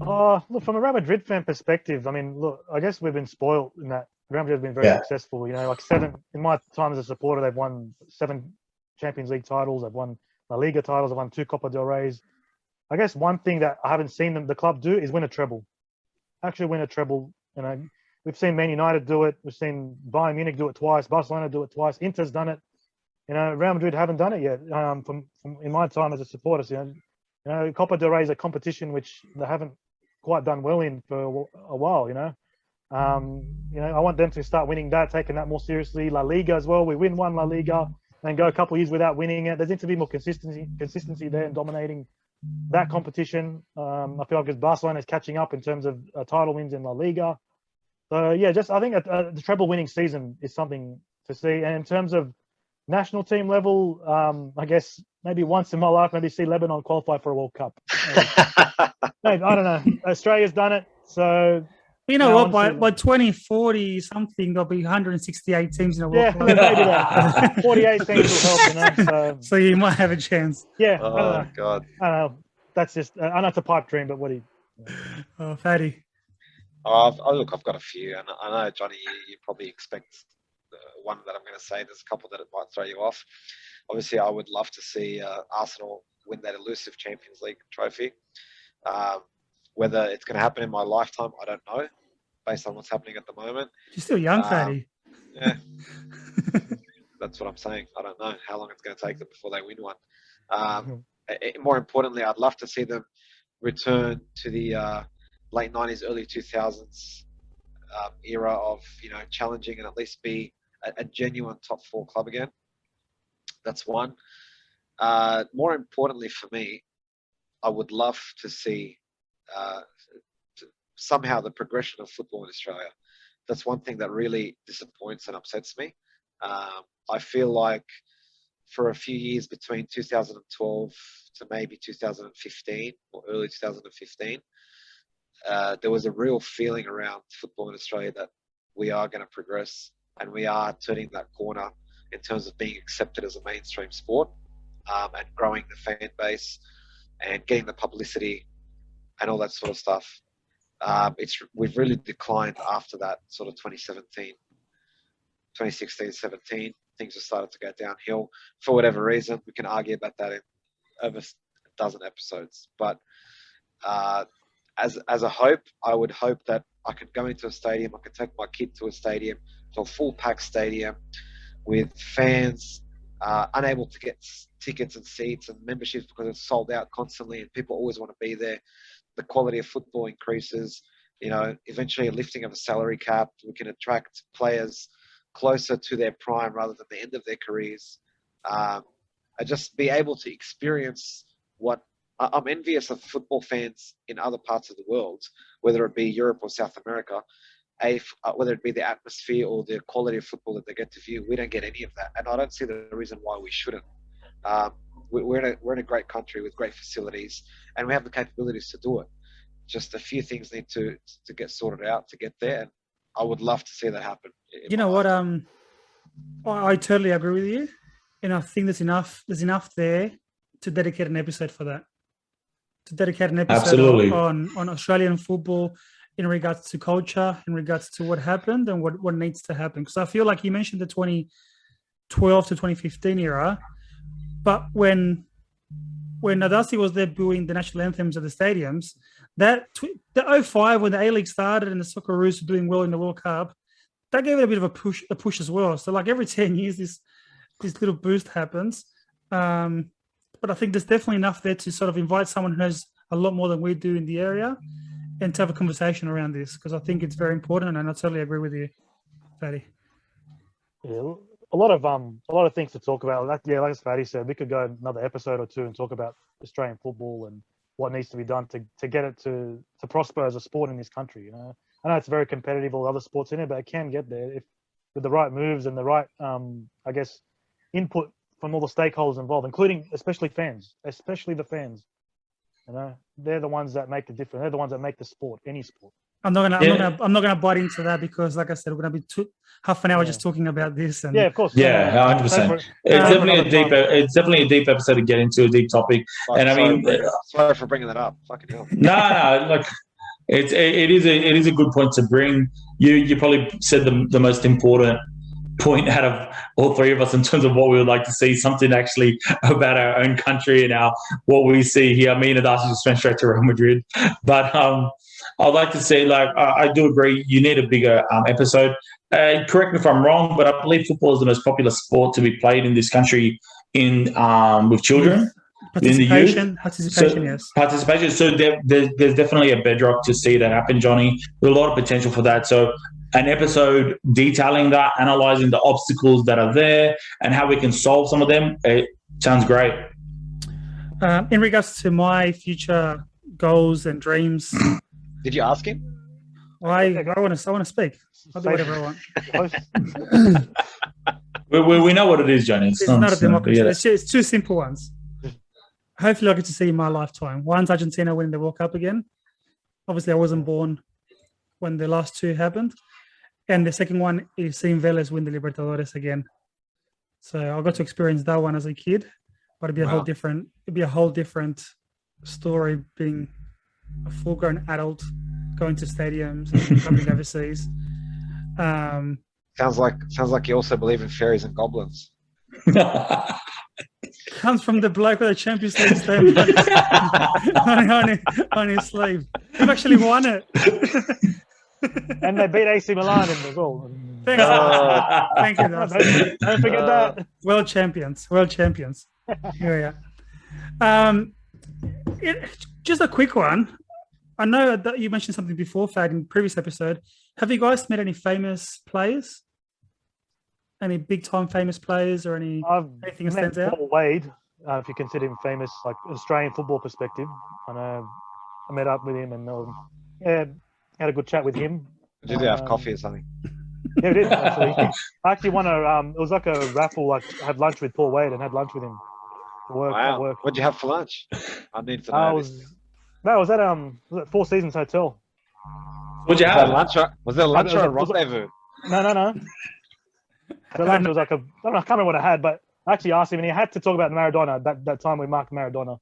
Look, from a Real Madrid fan perspective, I guess we've been spoiled in that Real Madrid has been very successful. In my time as a supporter, they've won 7 Champions League titles. They've won La Liga titles. They've won 2 Copa del Reys. I guess one thing that I haven't seen the club do is win a treble. Actually win a treble. We've seen Man United do it. We've seen Bayern Munich do it twice. Barcelona do it twice. Inter's done it. Real Madrid haven't done it yet. From in my time as a supporter, Copa del Rey is a competition which they haven't quite done well in for a while. I want them to start winning that, taking that more seriously. La Liga as well. We win 1 La Liga and go a couple of years without winning it. There needs to be more consistency there in dominating that competition. I feel like Barcelona is catching up in terms of title wins in La Liga. So I think the treble winning season is something to see. And in terms of national team level, I guess maybe once in my life, maybe see Lebanon qualify for a World Cup. Maybe, I don't know. Australia's done it, so. You know what? By 2040 something, there'll be 168 teams in a World Cup. Maybe that. 48 teams will help, So you might have a chance. Yeah. Oh, I don't know. God. I don't know. That's just. I know it's a pipe dream, but what do you? Oh, Fatty. Look, I've got a few, and I know, Johnny, you probably expect the one that I'm going to say. There's a couple that it might throw you off. Obviously, I would love to see Arsenal win that elusive Champions League trophy. Whether it's going to happen in my lifetime, I don't know, based on what's happening at the moment. You're still young, Fatty. Yeah. That's what I'm saying. I don't know how long it's going to take them before they win one. More importantly, I'd love to see them return to the late 90s, early 2000s era of, challenging and at least be a genuine top 4 club again. That's one. More importantly for me, I would love to see somehow the progression of football in Australia. That's one thing that really disappoints and upsets me. I feel like for a few years between 2012 to maybe 2015 or early 2015, there was a real feeling around football in Australia that we are going to progress and we are turning that corner in terms of being accepted as a mainstream sport, and growing the fan base and getting the publicity and all that sort of stuff. We've really declined after that sort of 2016, 17. Things have started to go downhill for whatever reason. We can argue about that in over a dozen episodes. But as a hope, I would hope that I could go into a stadium, I could take my kid to a stadium, to a full packed stadium with fans unable to get tickets and seats and memberships because it's sold out constantly and people always want to be there. The quality of football increases, eventually a lifting of a salary cap. We can attract players closer to their prime rather than the end of their careers. And just be able to experience what I'm envious of football fans in other parts of the world, whether it be Europe or South America, whether it be the atmosphere or the quality of football that they get to view. We don't get any of that. And I don't see the reason why we shouldn't. We're in a great country with great facilities and we have the capabilities to do it. Just a few things need to get sorted out to get there. And I would love to see that happen. You know what? I totally agree with you. And I think there's enough there to dedicate an episode for that. To dedicate an episode on Australian football in regards to culture, in regards to what happened and what needs to happen. Because I feel like you mentioned the 2012 to 2015 era, but when Nadasi was there booing the national anthems at the stadiums, the 05 when the A-League started and the Socceroos were doing well in the World Cup, that gave it a bit of a push as well. So like every 10 years, this little boost happens. But I think there's definitely enough there to sort of invite someone who knows a lot more than we do in the area and to have a conversation around this, because I think it's very important, and I totally agree with you, Fatty. Yeah, a lot of things to talk about. Like as Fatty said, we could go another episode or two and talk about Australian football and what needs to be done to get it to prosper as a sport in this country. I know it's very competitive, all other sports in it, but it can get there if with the right moves and the right, input from all the stakeholders involved, including especially the fans. They're the ones that make the difference. They're the ones that make the sport, any sport. I'm not gonna bite into that because, like I said, we're gonna be half an hour just talking about this. And of course. 100%. It's definitely a deep episode to get into, a deep topic. Sorry for bringing that up. Fucking hell. No, like it is a good point to bring. You probably said the most important point out of all three of us in terms of what we would like to see, something actually about our own country and what we see here. Me and Adasi just went straight to Real Madrid, but I'd like to say, I do agree, you need a bigger episode. Correct me if I'm wrong, but I believe football is the most popular sport to be played in this country with children. Participation, yes. Participation. So there's definitely a bedrock to see that happen, Johnny. There's a lot of potential for that. So an episode detailing that, analysing the obstacles that are there and how we can solve some of them, it sounds great. In regards to my future goals and dreams... Did you ask him? I want to speak. I'll do whatever I want. we know what it is, Johnny. It's not a democracy. It's two simple ones. Hopefully I get to see in my lifetime. One's Argentina winning the World Cup again. Obviously I wasn't born when the last two happened. And the second one is seeing Vélez win the Libertadores again. So I got to experience that one as a kid, but it'd be a whole different story being a full-grown adult going to stadiums and coming overseas. Sounds like you also believe in fairies and goblins. Comes from the bloke with the Champions League stamp on his sleeve. He actually won it. And they beat AC Milan in the goal. Thanks. Thank you. Don't forget that. World champions. Here we are. Just a quick one. I know that you mentioned something before, Fad, in the previous episode. Have you guys met any famous players? Any big-time famous players or anything that stands out? Paul Wade, if you consider him famous, like Australian football perspective. I know I met up with him and had a good chat with him. Did you have coffee or something? Yeah, it is actually. I actually won a. It was like a raffle. Like I had lunch with Paul Wade and had lunch with him. To work. At Wow. work. What'd you have for lunch? I need to know. I this. was at Four Seasons Hotel. What'd you Was have? that lunch? Was there lunch or a rendezvous? No. The lunch was like I can't remember what I had, but I actually asked him, and he had to talk about Maradona. That time we marked Maradona.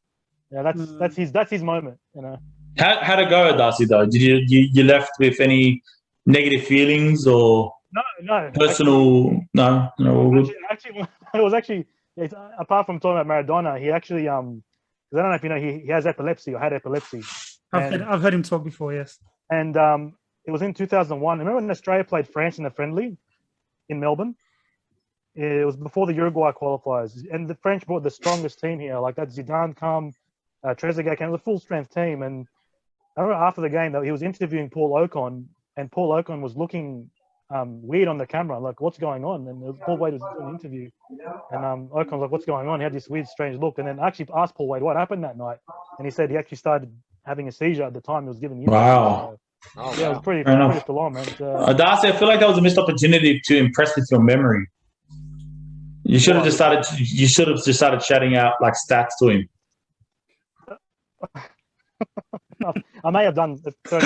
Yeah, that's his moment. You know. How'd it go at Darcy though? Did you left with any negative feelings or No. personal? No. Actually, it was actually apart from talking about Maradona, he actually 'cause I don't know if you know he has epilepsy or had epilepsy. I've heard him talk before. Yes. And it was in 2001. Remember when Australia played France in the friendly in Melbourne? It was before the Uruguay qualifiers, and the French brought the strongest team here. Like that Zidane come, Trezeguet came. It was a full strength team. And I remember after the game that he was interviewing Paul Ocon, and Paul Ocon was looking weird on the camera, like what's going on? And Paul Wade was doing an interview, and Ocon was like, what's going on? He had this weird, strange look. And then I actually asked Paul Wade what happened that night, and he said he actually started having a seizure at the time he was giving the interview. Wow. Yeah, it was pretty full on, man. Darcy, I feel like that was a missed opportunity to impress with your memory. You should have just started shouting out like stats to him. I may have done. I don't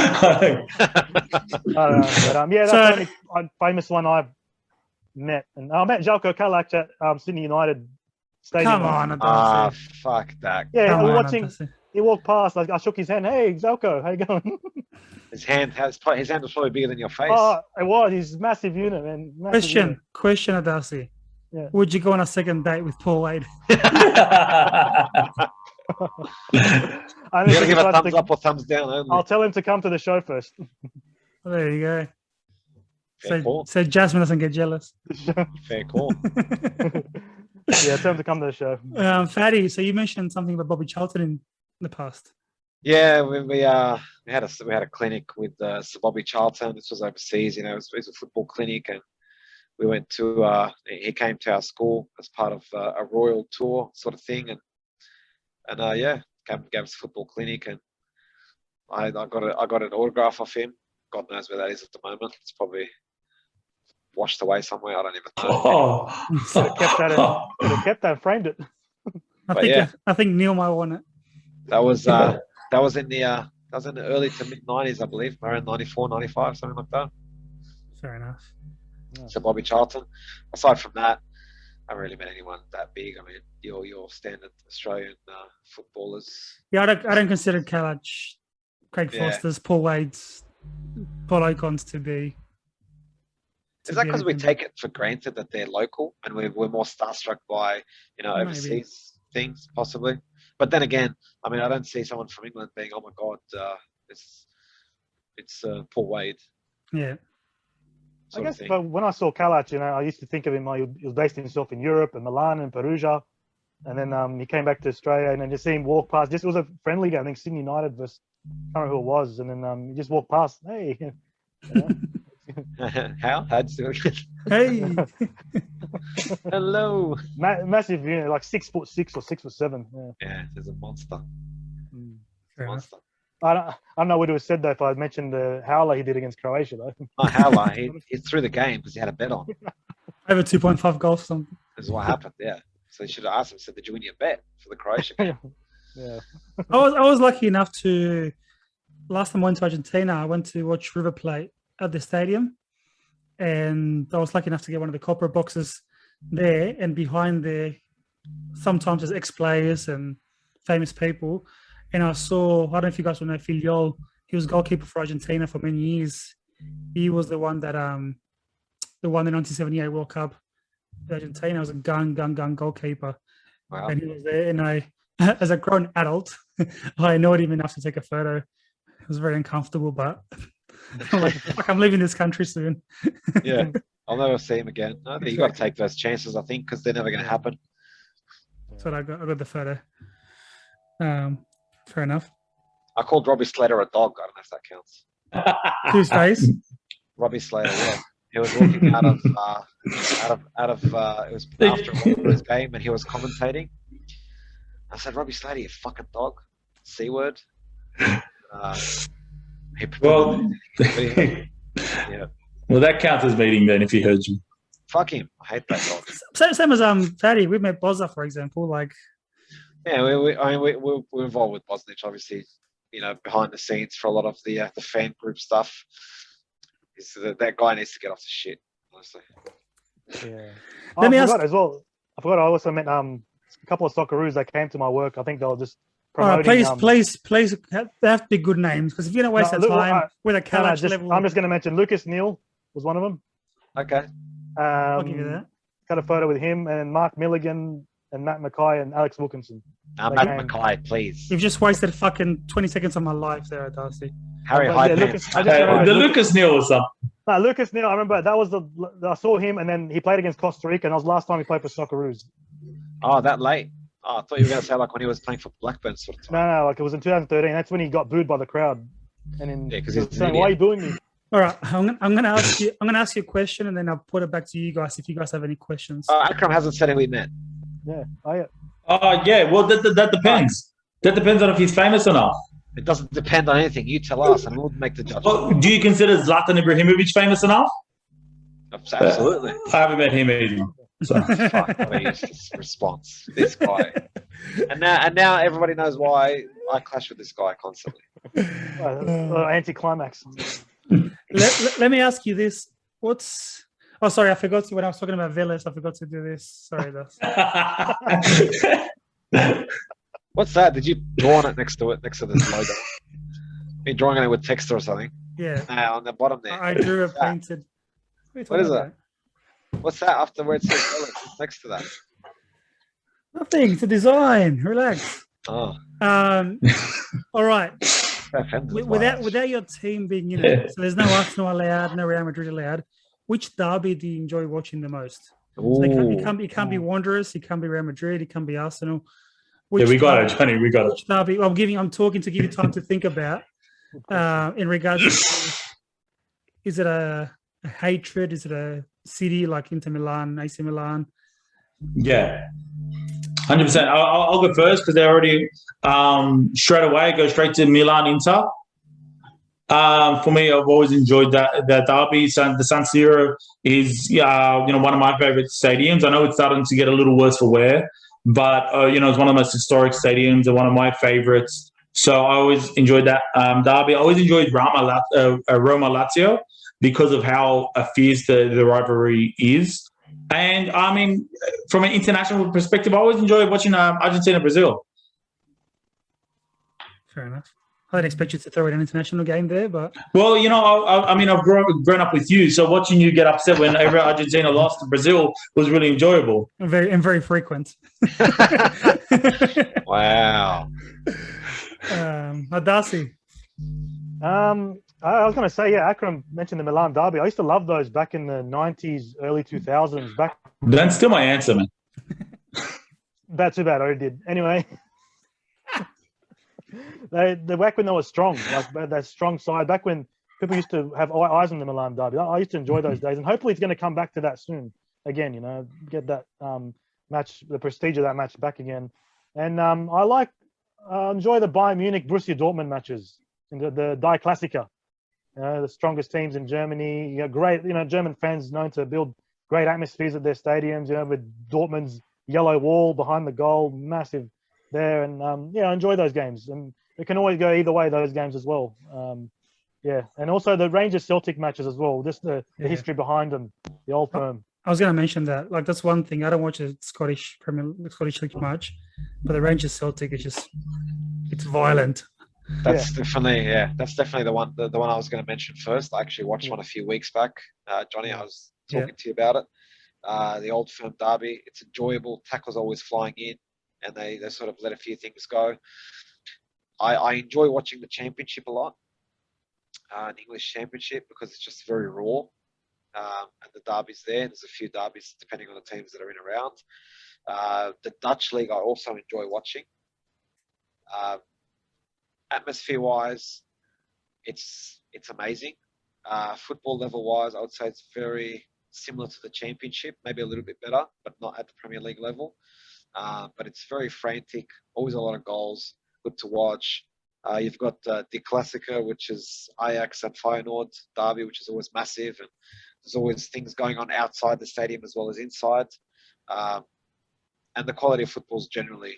know, but yeah, that's the only famous one I've met, and I met Željko Kalac at Sydney United Stadium. Come on, Ah, fuck that. Yeah, we were watching. He walked past. Like I shook his hand. Hey, Željko, how you going? His hand was probably bigger than your face. Oh, it was. He's massive unit, man. Massive unit. Question, Darcy. Yeah. Would you go on a second date with Paul Wade? You gotta give a thumbs up or thumbs down only. I'll tell him to come to the show first. There you go. Fair call. So Jasmine doesn't get jealous. Fair call. Yeah, tell him to come to the show. Fatty, so you mentioned something about Bobby Charlton in the past. Yeah, we had a clinic with Sir Bobby Charlton. This was overseas, it was a football clinic, and we went to. He came to our school as part of a royal tour sort of thing, and gave us a football clinic, and I got an autograph off him. God knows where that is at the moment. It's probably washed away somewhere. I don't even know. Should have kept that and framed it. I think Neil might want it. That was in the early to mid 90s, I believe, around 94, 95, something like that. Fair enough. So Bobby Charlton. Aside from that, I haven't really met anyone that big. I mean, your standard Australian footballers. Yeah, I don't consider Kalac, Craig Foster's, Paul Wade's, Paul Ocon's to be. Is that because we take it for granted that they're local and we're more starstruck by overseas things possibly? But then again, I mean, I don't see someone from England being, oh my God, it's Paul Wade. Yeah. I guess when I saw Kalac, I used to think of him. He was based himself in Europe and Milan and Perugia, and then he came back to Australia, and then just see him walk past. It was a friendly game, I think Sydney United versus I can't remember who it was, and then he just walked past. Hey, how'd you do it? Hey, hello, massive unit, like 6'6" or 6'7". Yeah, he's a monster. Monster. I don't know what it was said though. If I mentioned the howler he did against Croatia though. Oh, howler! He threw the game because he had a bet on. Over 2.5 goals. Something. This is what happened. Yeah. So you should have asked him. Said, "Did you win your bet for the Croatia game?" Yeah. I was lucky enough to. Last time I went to Argentina, I went to watch River Plate at the stadium, and I was lucky enough to get one of the corporate boxes there. And behind there, sometimes there's ex-players and famous people. And I saw, I don't know if you guys will know Filiol. He was goalkeeper for Argentina for many years. He was the one that the 1978 World Cup. Argentina was a gun goalkeeper. Wow. And he was there. And I, as a grown adult, I annoyed him enough to take a photo. It was very uncomfortable, but I'm like, fuck, I'm leaving this country soon. Yeah, I'll never see him again. No, you got to take those chances, I think, because they're never going to happen. So I got the photo. Fair enough. I called Robbie Slater a dog. I don't know if that counts. Whose face? Robbie Slater. Yeah, he was walking out of it was after his game, and he was commentating. I said, "Robbie Slater, you fucking dog, C word." Well, yeah. Well, that counts as meeting then if he heard you. Fuck him. I hate that dog. Same as Fatty. We met Bozza, for example. Like, Yeah, we're involved with Bosnich, obviously. You know, behind the scenes for a lot of the fan group stuff. That guy needs to get off the shit, honestly. Yeah. Let me I ask- forgot as well. I forgot I also met a couple of Socceroos that came to my work. I think they were just all right, promoting. please, they have to be good names because if you're gonna waste No, our look, time with a Kalach level, I'm just going to mention Lucas Neal was one of them. Okay. I'll give you that. Got a photo with him and Mark Milligan and Matt Mackay and Alex Wilkinson. Matt Mackay, please. You've just wasted fucking 20 seconds of my life there, Darcy. Harry Yeah, High Lucas- Pants. I just remembered The Lucas Neal was up. No, Lucas Neal, I remember that was I saw him and then he played against Costa Rica and that was the last time he played for Socceroos. Oh, that late? Oh, I thought you were going to say like when he was playing for Blackburn sort of time. No, like it was in 2013. That's when he got booed by the crowd. And then Yeah, 'cause he he's was an saying, "Why are you idiot." booing me?" All right, I'm gonna ask you. I'm gonna ask you a question, and then I'll put it back to you guys if you guys have any questions. Akram hasn't said who we met. Yeah. Oh, yeah. Well, that depends. That depends on if he's famous or not. It doesn't depend on anything. You tell us, and we'll make the judgment. Well, do you consider Zlatan Ibrahimovic famous enough? Absolutely. I haven't met him either. So. Fuck, what a useless response. This guy. And now everybody knows why I clash with this guy constantly. Anticlimax. Let me ask you this: What's? Oh, sorry, I forgot to when I was talking about Villas. I forgot to do this. Sorry, What's that? Did you draw on it next to this logo? You're drawing on it with text or something? Yeah. On the bottom there. I drew a painted. What is that? What's that after where it says Villas? What's next to that? Nothing. It's a design. Relax. Oh. All right. Offended Without your team being in it, so there's no Arsenal allowed, no Real Madrid allowed. Which derby do you enjoy watching the most? So it can't be Wanderers, it can't be Real Madrid, it can't be Arsenal. Yeah, we got it, Johnny. We got it. Derby, I'm talking to give you time to think about. In regards to, is it a hatred? Is it a city like Inter Milan, AC Milan? Yeah, 100%. I'll go first because they already straight away go straight to Milan Inter. For me, I've always enjoyed that derby. The San Siro is one of my favorite stadiums. I know it's starting to get a little worse for wear, but it's one of the most historic stadiums and one of my favorites. So I always enjoyed that derby. I always enjoyed Roma Lazio because of how fierce the rivalry is. And I mean, from an international perspective, I always enjoy watching Argentina Brazil. Fair enough. I didn't expect you to throw in an international game there, but well, I've grown up with you, so watching you get upset whenever Argentina lost to Brazil was really enjoyable. Very frequent. Wow. Darcy. I was going to say, yeah, Akram mentioned the Milan Derby. I used to love those back in the 90s, early 2000s. That's still my answer, man. That's too bad. I already did. Anyway. They back when they were strong, like that strong side, back when people used to have eyes on the Milan Derby. I used to enjoy those days, and hopefully it's going to come back to that soon. Again, get that match, the prestige of that match back again. And I enjoy the Bayern Munich, Borussia Dortmund matches in the Die Klassiker. The strongest teams in Germany. You got great, German fans known to build great atmospheres at their stadiums. With Dortmund's yellow wall behind the goal, massive there, and I enjoy those games, and it can always go either way, those games as well. And also the Rangers Celtic matches as well, just the history behind them, the old firm. I was going to mention that, like, that's one thing. I don't watch a Scottish League much, but the Rangers Celtic is it's violent. That's definitely the one I was going to mention first. I actually watched one a few weeks back. Johnny, I was talking to you about it. The Old Firm derby, it's enjoyable. Tackles always flying in, and they sort of let a few things go. I enjoy watching the Championship a lot, an English Championship, because it's just very raw. And the derbies there. There's a few derbies depending on the teams that are in around. The Dutch League I also enjoy watching. Atmosphere-wise, it's amazing. Football level-wise, I would say it's very similar to the Championship, maybe a little bit better, but not at the Premier League level. But it's very frantic, always a lot of goals, good to watch. You've got the Klassiker, which is Ajax and Feyenoord derby, which is always massive, and there's always things going on outside the stadium as well as inside. And the quality of football is generally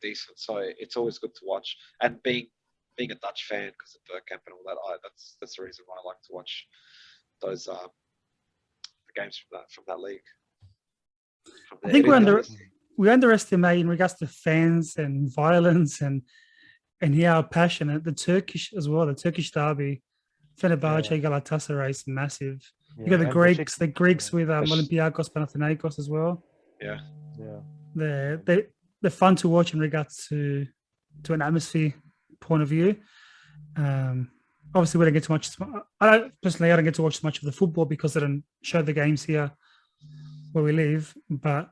decent, so it's always good to watch. And being a Dutch fan because of Burkham and all that, that's the reason why I like to watch those the games from that league. I think we underestimate in regards to fans and violence and how passionate the Turkish as well. The Turkish derby, Fenerbahce, Galatasaray is massive. You got the Greeks with Olympiacos, Panathinaikos as well. Yeah. They're fun to watch in regards to an atmosphere point of view. Obviously, we don't get too much. I don't get to watch much of the football because they don't show the games here where we live. But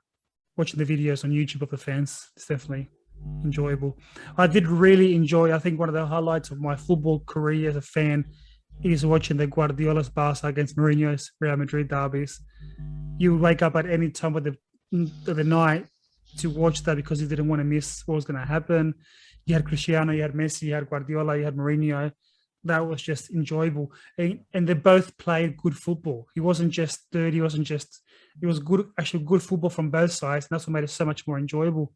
watching the videos on YouTube of the fans, it's definitely enjoyable. I did really enjoy. I think one of the highlights of my football career as a fan is watching the Guardiola's Barca against Mourinho's Real Madrid derbies. You would wake up at any time of the night to watch that because you didn't want to miss what was going to happen. You had Cristiano, you had Messi, you had Guardiola, you had Mourinho. That was just enjoyable. And they both played good football. It wasn't just dirty. It was good, actually good football from both sides. And that's what made it so much more enjoyable.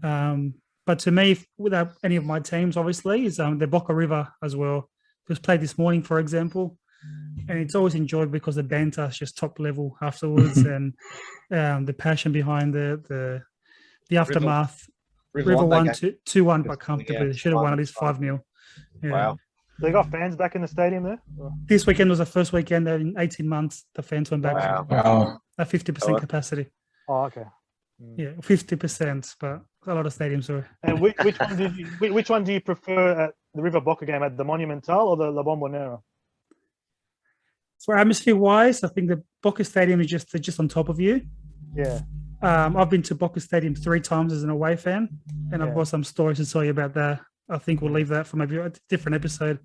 But to me, without any of my teams, obviously, is the Boca River as well. It was played this morning, for example. And it's always enjoyed because the banter is just top level afterwards, and the passion behind the aftermath. River won 2-1, but comfortably. They should have won at least 5-0. Yeah. Wow. They got fans back in the stadium there? This weekend was the first weekend in 18 months. The fans went back at 50% capacity. Oh, okay. Yeah, 50%, but a lot of stadiums were. And which one do you prefer at the River Boca game, at the Monumental or the La Bombonera? For atmosphere-wise, I think the Boca Stadium is just on top of you. Yeah. I've been to Boca Stadium 3 times as an away fan, and I've got some stories to tell you about that. I think we'll leave that for maybe a different episode.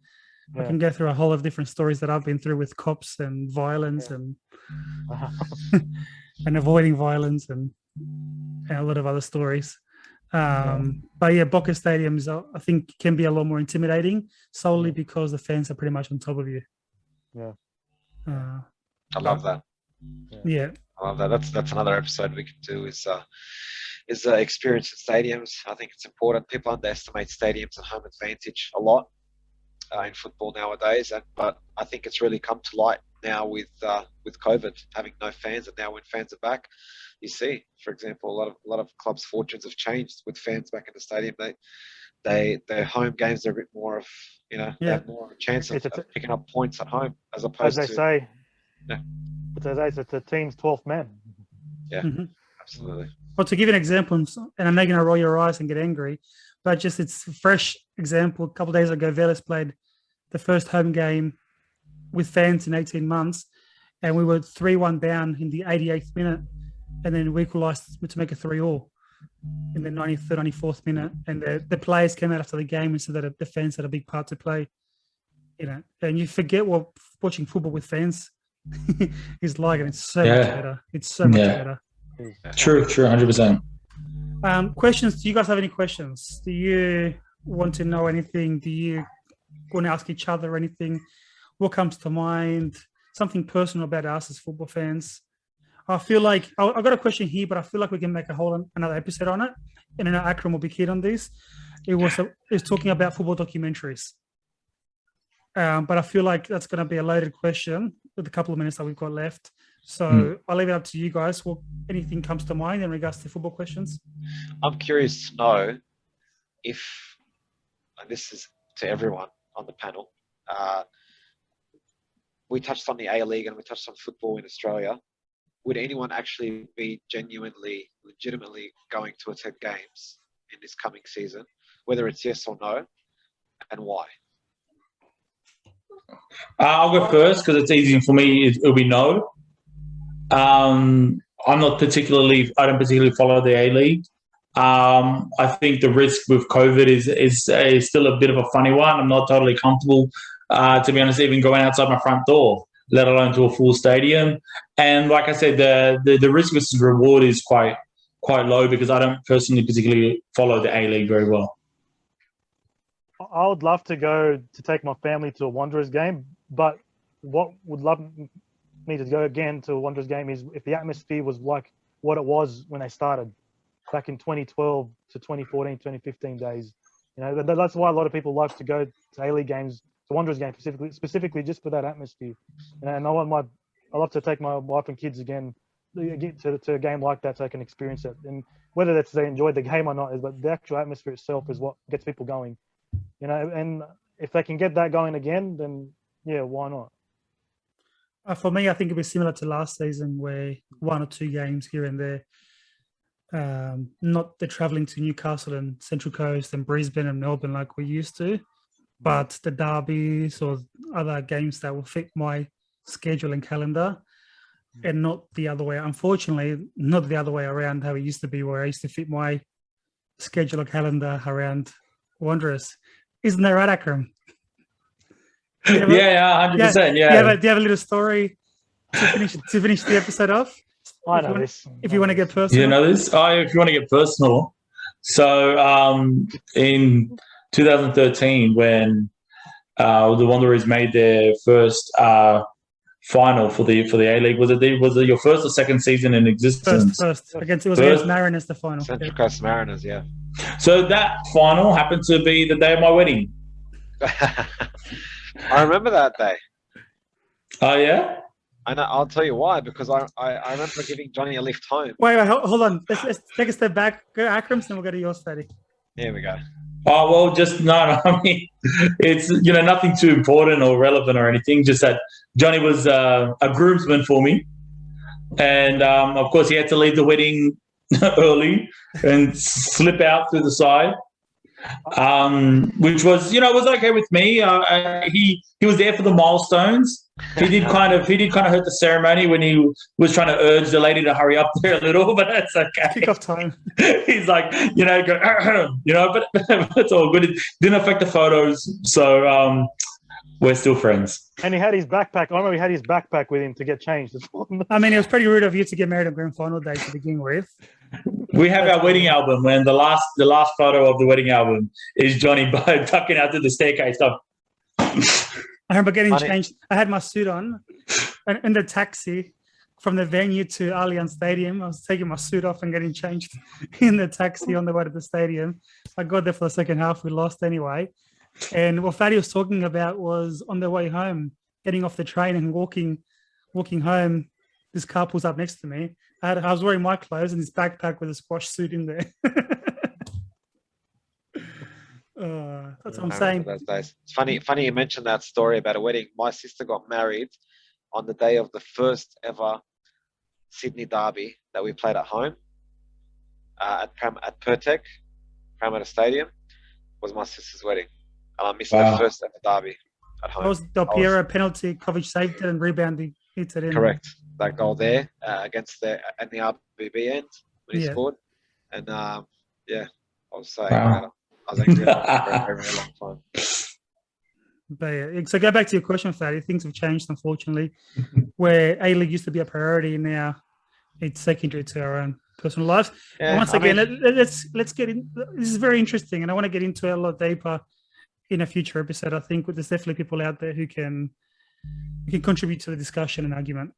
I can go through a whole of different stories that I've been through with cops and violence and and avoiding violence and a lot of other stories. But yeah, Boca Stadiums, I think, can be a lot more intimidating solely because the fans are pretty much on top of you. Yeah. I love that. Yeah. I love that. That's another episode we can do is experience at stadiums. I think it's important. People underestimate stadiums and home advantage a lot in football nowadays, but I think it's really come to light now with COVID having no fans, and now when fans are back, you see, for example, a lot of clubs' fortunes have changed with fans back in the stadium. Their home games are a bit more of, they have more chance of picking up points at home as opposed to. As they say, it's a team's 12th man. Yeah, absolutely. Well, to give you an example, and I'm not going to roll your eyes and get angry, but just it's a fresh example. A couple of days ago, Vélez played the first home game with fans in 18 months, and we were 3-1 down in the 88th minute, and then we equalised to make it 3-3 in the 93rd, 94th minute. And the players came out after the game and said that the fans had a big part to play. And you forget what watching football with fans is like, and it's so much better. It's so much better. True, 100%. Questions? Do you guys have any questions? Do you want to know anything? Do you want to ask each other anything? What comes to mind? Something personal about us as football fans? I feel like I've got a question here, but I feel like we can make another episode on it. And I know Akram will be keen on this. It was talking about football documentaries. But I feel like that's going to be a loaded question with a couple of minutes that we've got left. So I'll leave it up to you guys. What anything comes to mind in regards to football questions? I'm curious to know if, and this is to everyone on the panel, we touched on the A-League and we touched on football in Australia. Would anyone actually be legitimately going to attend games in this coming season, whether it's yes or no, and why? I'll go first because it's easy for me. It'll be no. I don't particularly follow the A-League. I think the risk with COVID is still a bit of a funny one. I'm not totally comfortable, to be honest, even going outside my front door, let alone to a full stadium. And like I said, the risk versus reward is quite low because I don't personally particularly follow the A-League very well. I would love to go to take my family to a Wanderers game, but what would love me to go again to a Wanderers game is if the atmosphere was like what it was when they started back in 2012 to 2014, 2015 days. You know, that's why a lot of people like to go to A-League games, to Wanderers games specifically just for that atmosphere. And I love to take my wife and kids again to a game like that so I can experience it. And whether that's they enjoyed the game or not, but the actual atmosphere itself is what gets people going. You know, and if they can get that going again, then yeah, why not? For me, I think it'd be similar to last season where 1 or 2 games here and there. Not the traveling to Newcastle and Central Coast and Brisbane and Melbourne like we used to, but the derbies or other games that will fit my schedule and calendar, and not the other way. Unfortunately, not the other way around how it used to be, where I used to fit my schedule or calendar around Wanderers. Isn't that right, Akram? Yeah, 100%. Yeah. Do you have a little story to finish the episode off? I know this. If you want to get personal. You know this? If you want to get personal. So in 2013, when the Wanderers made their first final for the A-League, was it your first or second season in existence? First. Against Mariners, the final. Central Coast Mariners, yeah. So that final happened to be the day of my wedding. I remember that day. Oh, yeah? I know. I'll tell you why, because I remember giving Johnny a lift home. Wait, hold on. Let's take a step back. Go Akram's, then we'll go to yours, Fatty. Here we go. Oh, well, just no. I mean, it's nothing too important or relevant or anything. Just that Johnny was a groomsman for me, and of course he had to leave the wedding early and slip out through the side, which was was okay with me. He was there for the milestones. He did kind of hurt the ceremony when he was trying to urge the lady to hurry up there a little, but that's okay. Kick-off time. He's like, go, but it's all good. It didn't affect the photos, so we're still friends. And he had his backpack. I remember he had his backpack with him to get changed. I mean, it was pretty rude of you to get married on grand final day to begin with. We have our wedding album, and the last photo of the wedding album is Johnny tucking out to the staircase. I remember getting changed. I had my suit on, and in the taxi from the venue to Allianz Stadium, I was taking my suit off and getting changed in the taxi on the way to the stadium. I got there for the second half. We lost anyway. And what Fatty was talking about was on the way home, getting off the train and walking home. This car pulls up next to me. I was wearing my clothes and this backpack with a squash suit in there. That's what I'm saying. Those days. It's funny you mentioned that story about a wedding. My sister got married on the day of the first ever Sydney Derby that we played at home at Pertec, Parramatta Stadium. Was my sister's wedding, and I missed the first ever derby at home. That was Del Piero penalty. Kovic saved it and rebounded, hit it in. Correct. That goal there against at the RBB end when he scored, and I was saying. I was actually for a very, very long time. But yeah, so go back to your question, Fatty. Things have changed, unfortunately, where A-League used to be a priority, now it's secondary to our own personal lives. Yeah, once again, let's get in. This is very interesting, and I want to get into it a lot deeper in a future episode. I think there's definitely people out there who can contribute to the discussion and argument.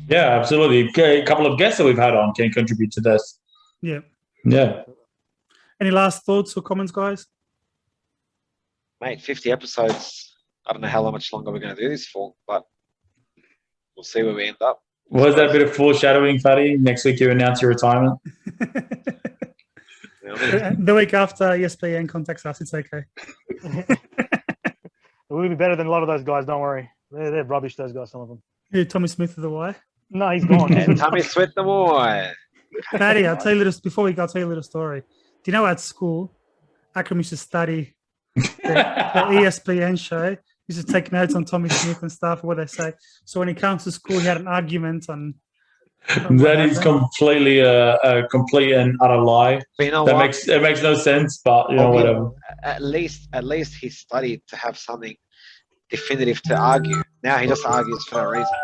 Yeah, absolutely. A couple of guests that we've had on can contribute to this. Yeah. Yeah. Any last thoughts or comments, guys? Mate, 50 episodes. I don't know how much longer we're going to do this for, but we'll see where we end up. Was that a bit of foreshadowing, Fatty? Next week you announce your retirement? The week after ESPN contacts us, it's okay. We'll be better than a lot of those guys, don't worry. They're rubbish, those guys, some of them. Yeah, Tommy Smith of the Y? No, he's gone. And Tommy Smith the boy. Fatty, I'll tell you a little, before we go, I'll tell you a little story. Do you know at school, Akram used to study the ESPN show, used to take notes on Tommy Smith and stuff, what they say. So when he comes to school, he had an argument on that is completely a complete and utter lie. But you know that what? It makes no sense, but whatever. At least he studied to have something definitive to argue. Now he just argues for no reason.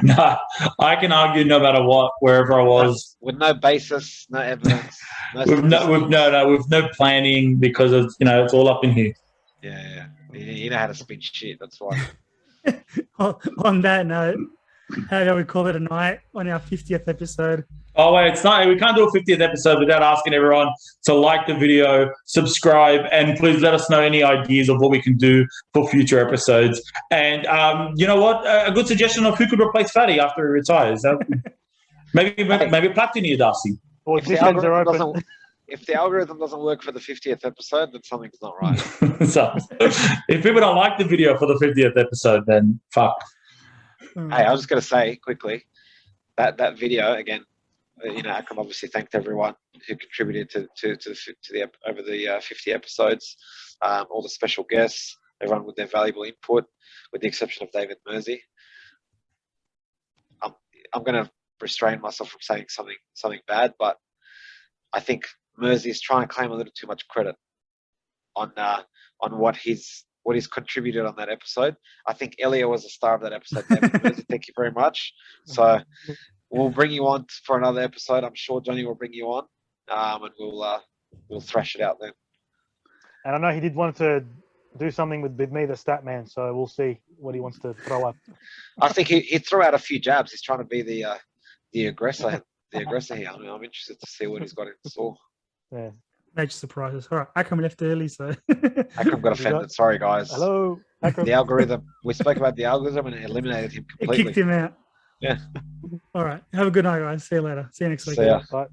No, I can argue no matter what, wherever I was. With no basis, no evidence. With no planning, because it's it's all up in here. Yeah. You know how to spin shit. That's why. On that note, how do we call it a night on our 50th episode? Oh wait, it's not. We can't do a 50th episode without asking everyone to like the video, subscribe, and please let us know any ideas of what we can do for future episodes. And you know what? A good suggestion of who could replace Fatty after he retires. Maybe Platini, Darcy. Or If the algorithm doesn't work for the 50th episode, then something's not right. So, if people don't like the video for the 50th episode, then fuck. Hey, I was just going to say quickly that video again. Akram obviously thanked everyone who contributed to the over the 50 episodes, all the special guests, everyone with their valuable input, with the exception of David Mersey. I'm going to restrain myself from saying something bad, but I think Mersey is trying to claim a little too much credit on what he's contributed on that episode. I think Elliot was the star of that episode. David Mersey, thank you very much. So we'll bring you on for another episode. I'm sure Johnny will bring you on, and we'll thrash it out then. And I know he did want to do something with me, the stat man. So we'll see what he wants to throw up. I think he threw out a few jabs. He's trying to be the aggressor. The aggressor here. I mean, I'm interested to see what he's got in store. Yeah. Major surprises. All right, Akram left early, so Akram got offended. Sorry, guys. Hello, Akram. The algorithm. We spoke about the algorithm and it eliminated him completely. It kicked him out. Yeah. All right. Have a good night, guys. See you later. See you next week. See ya. Bye.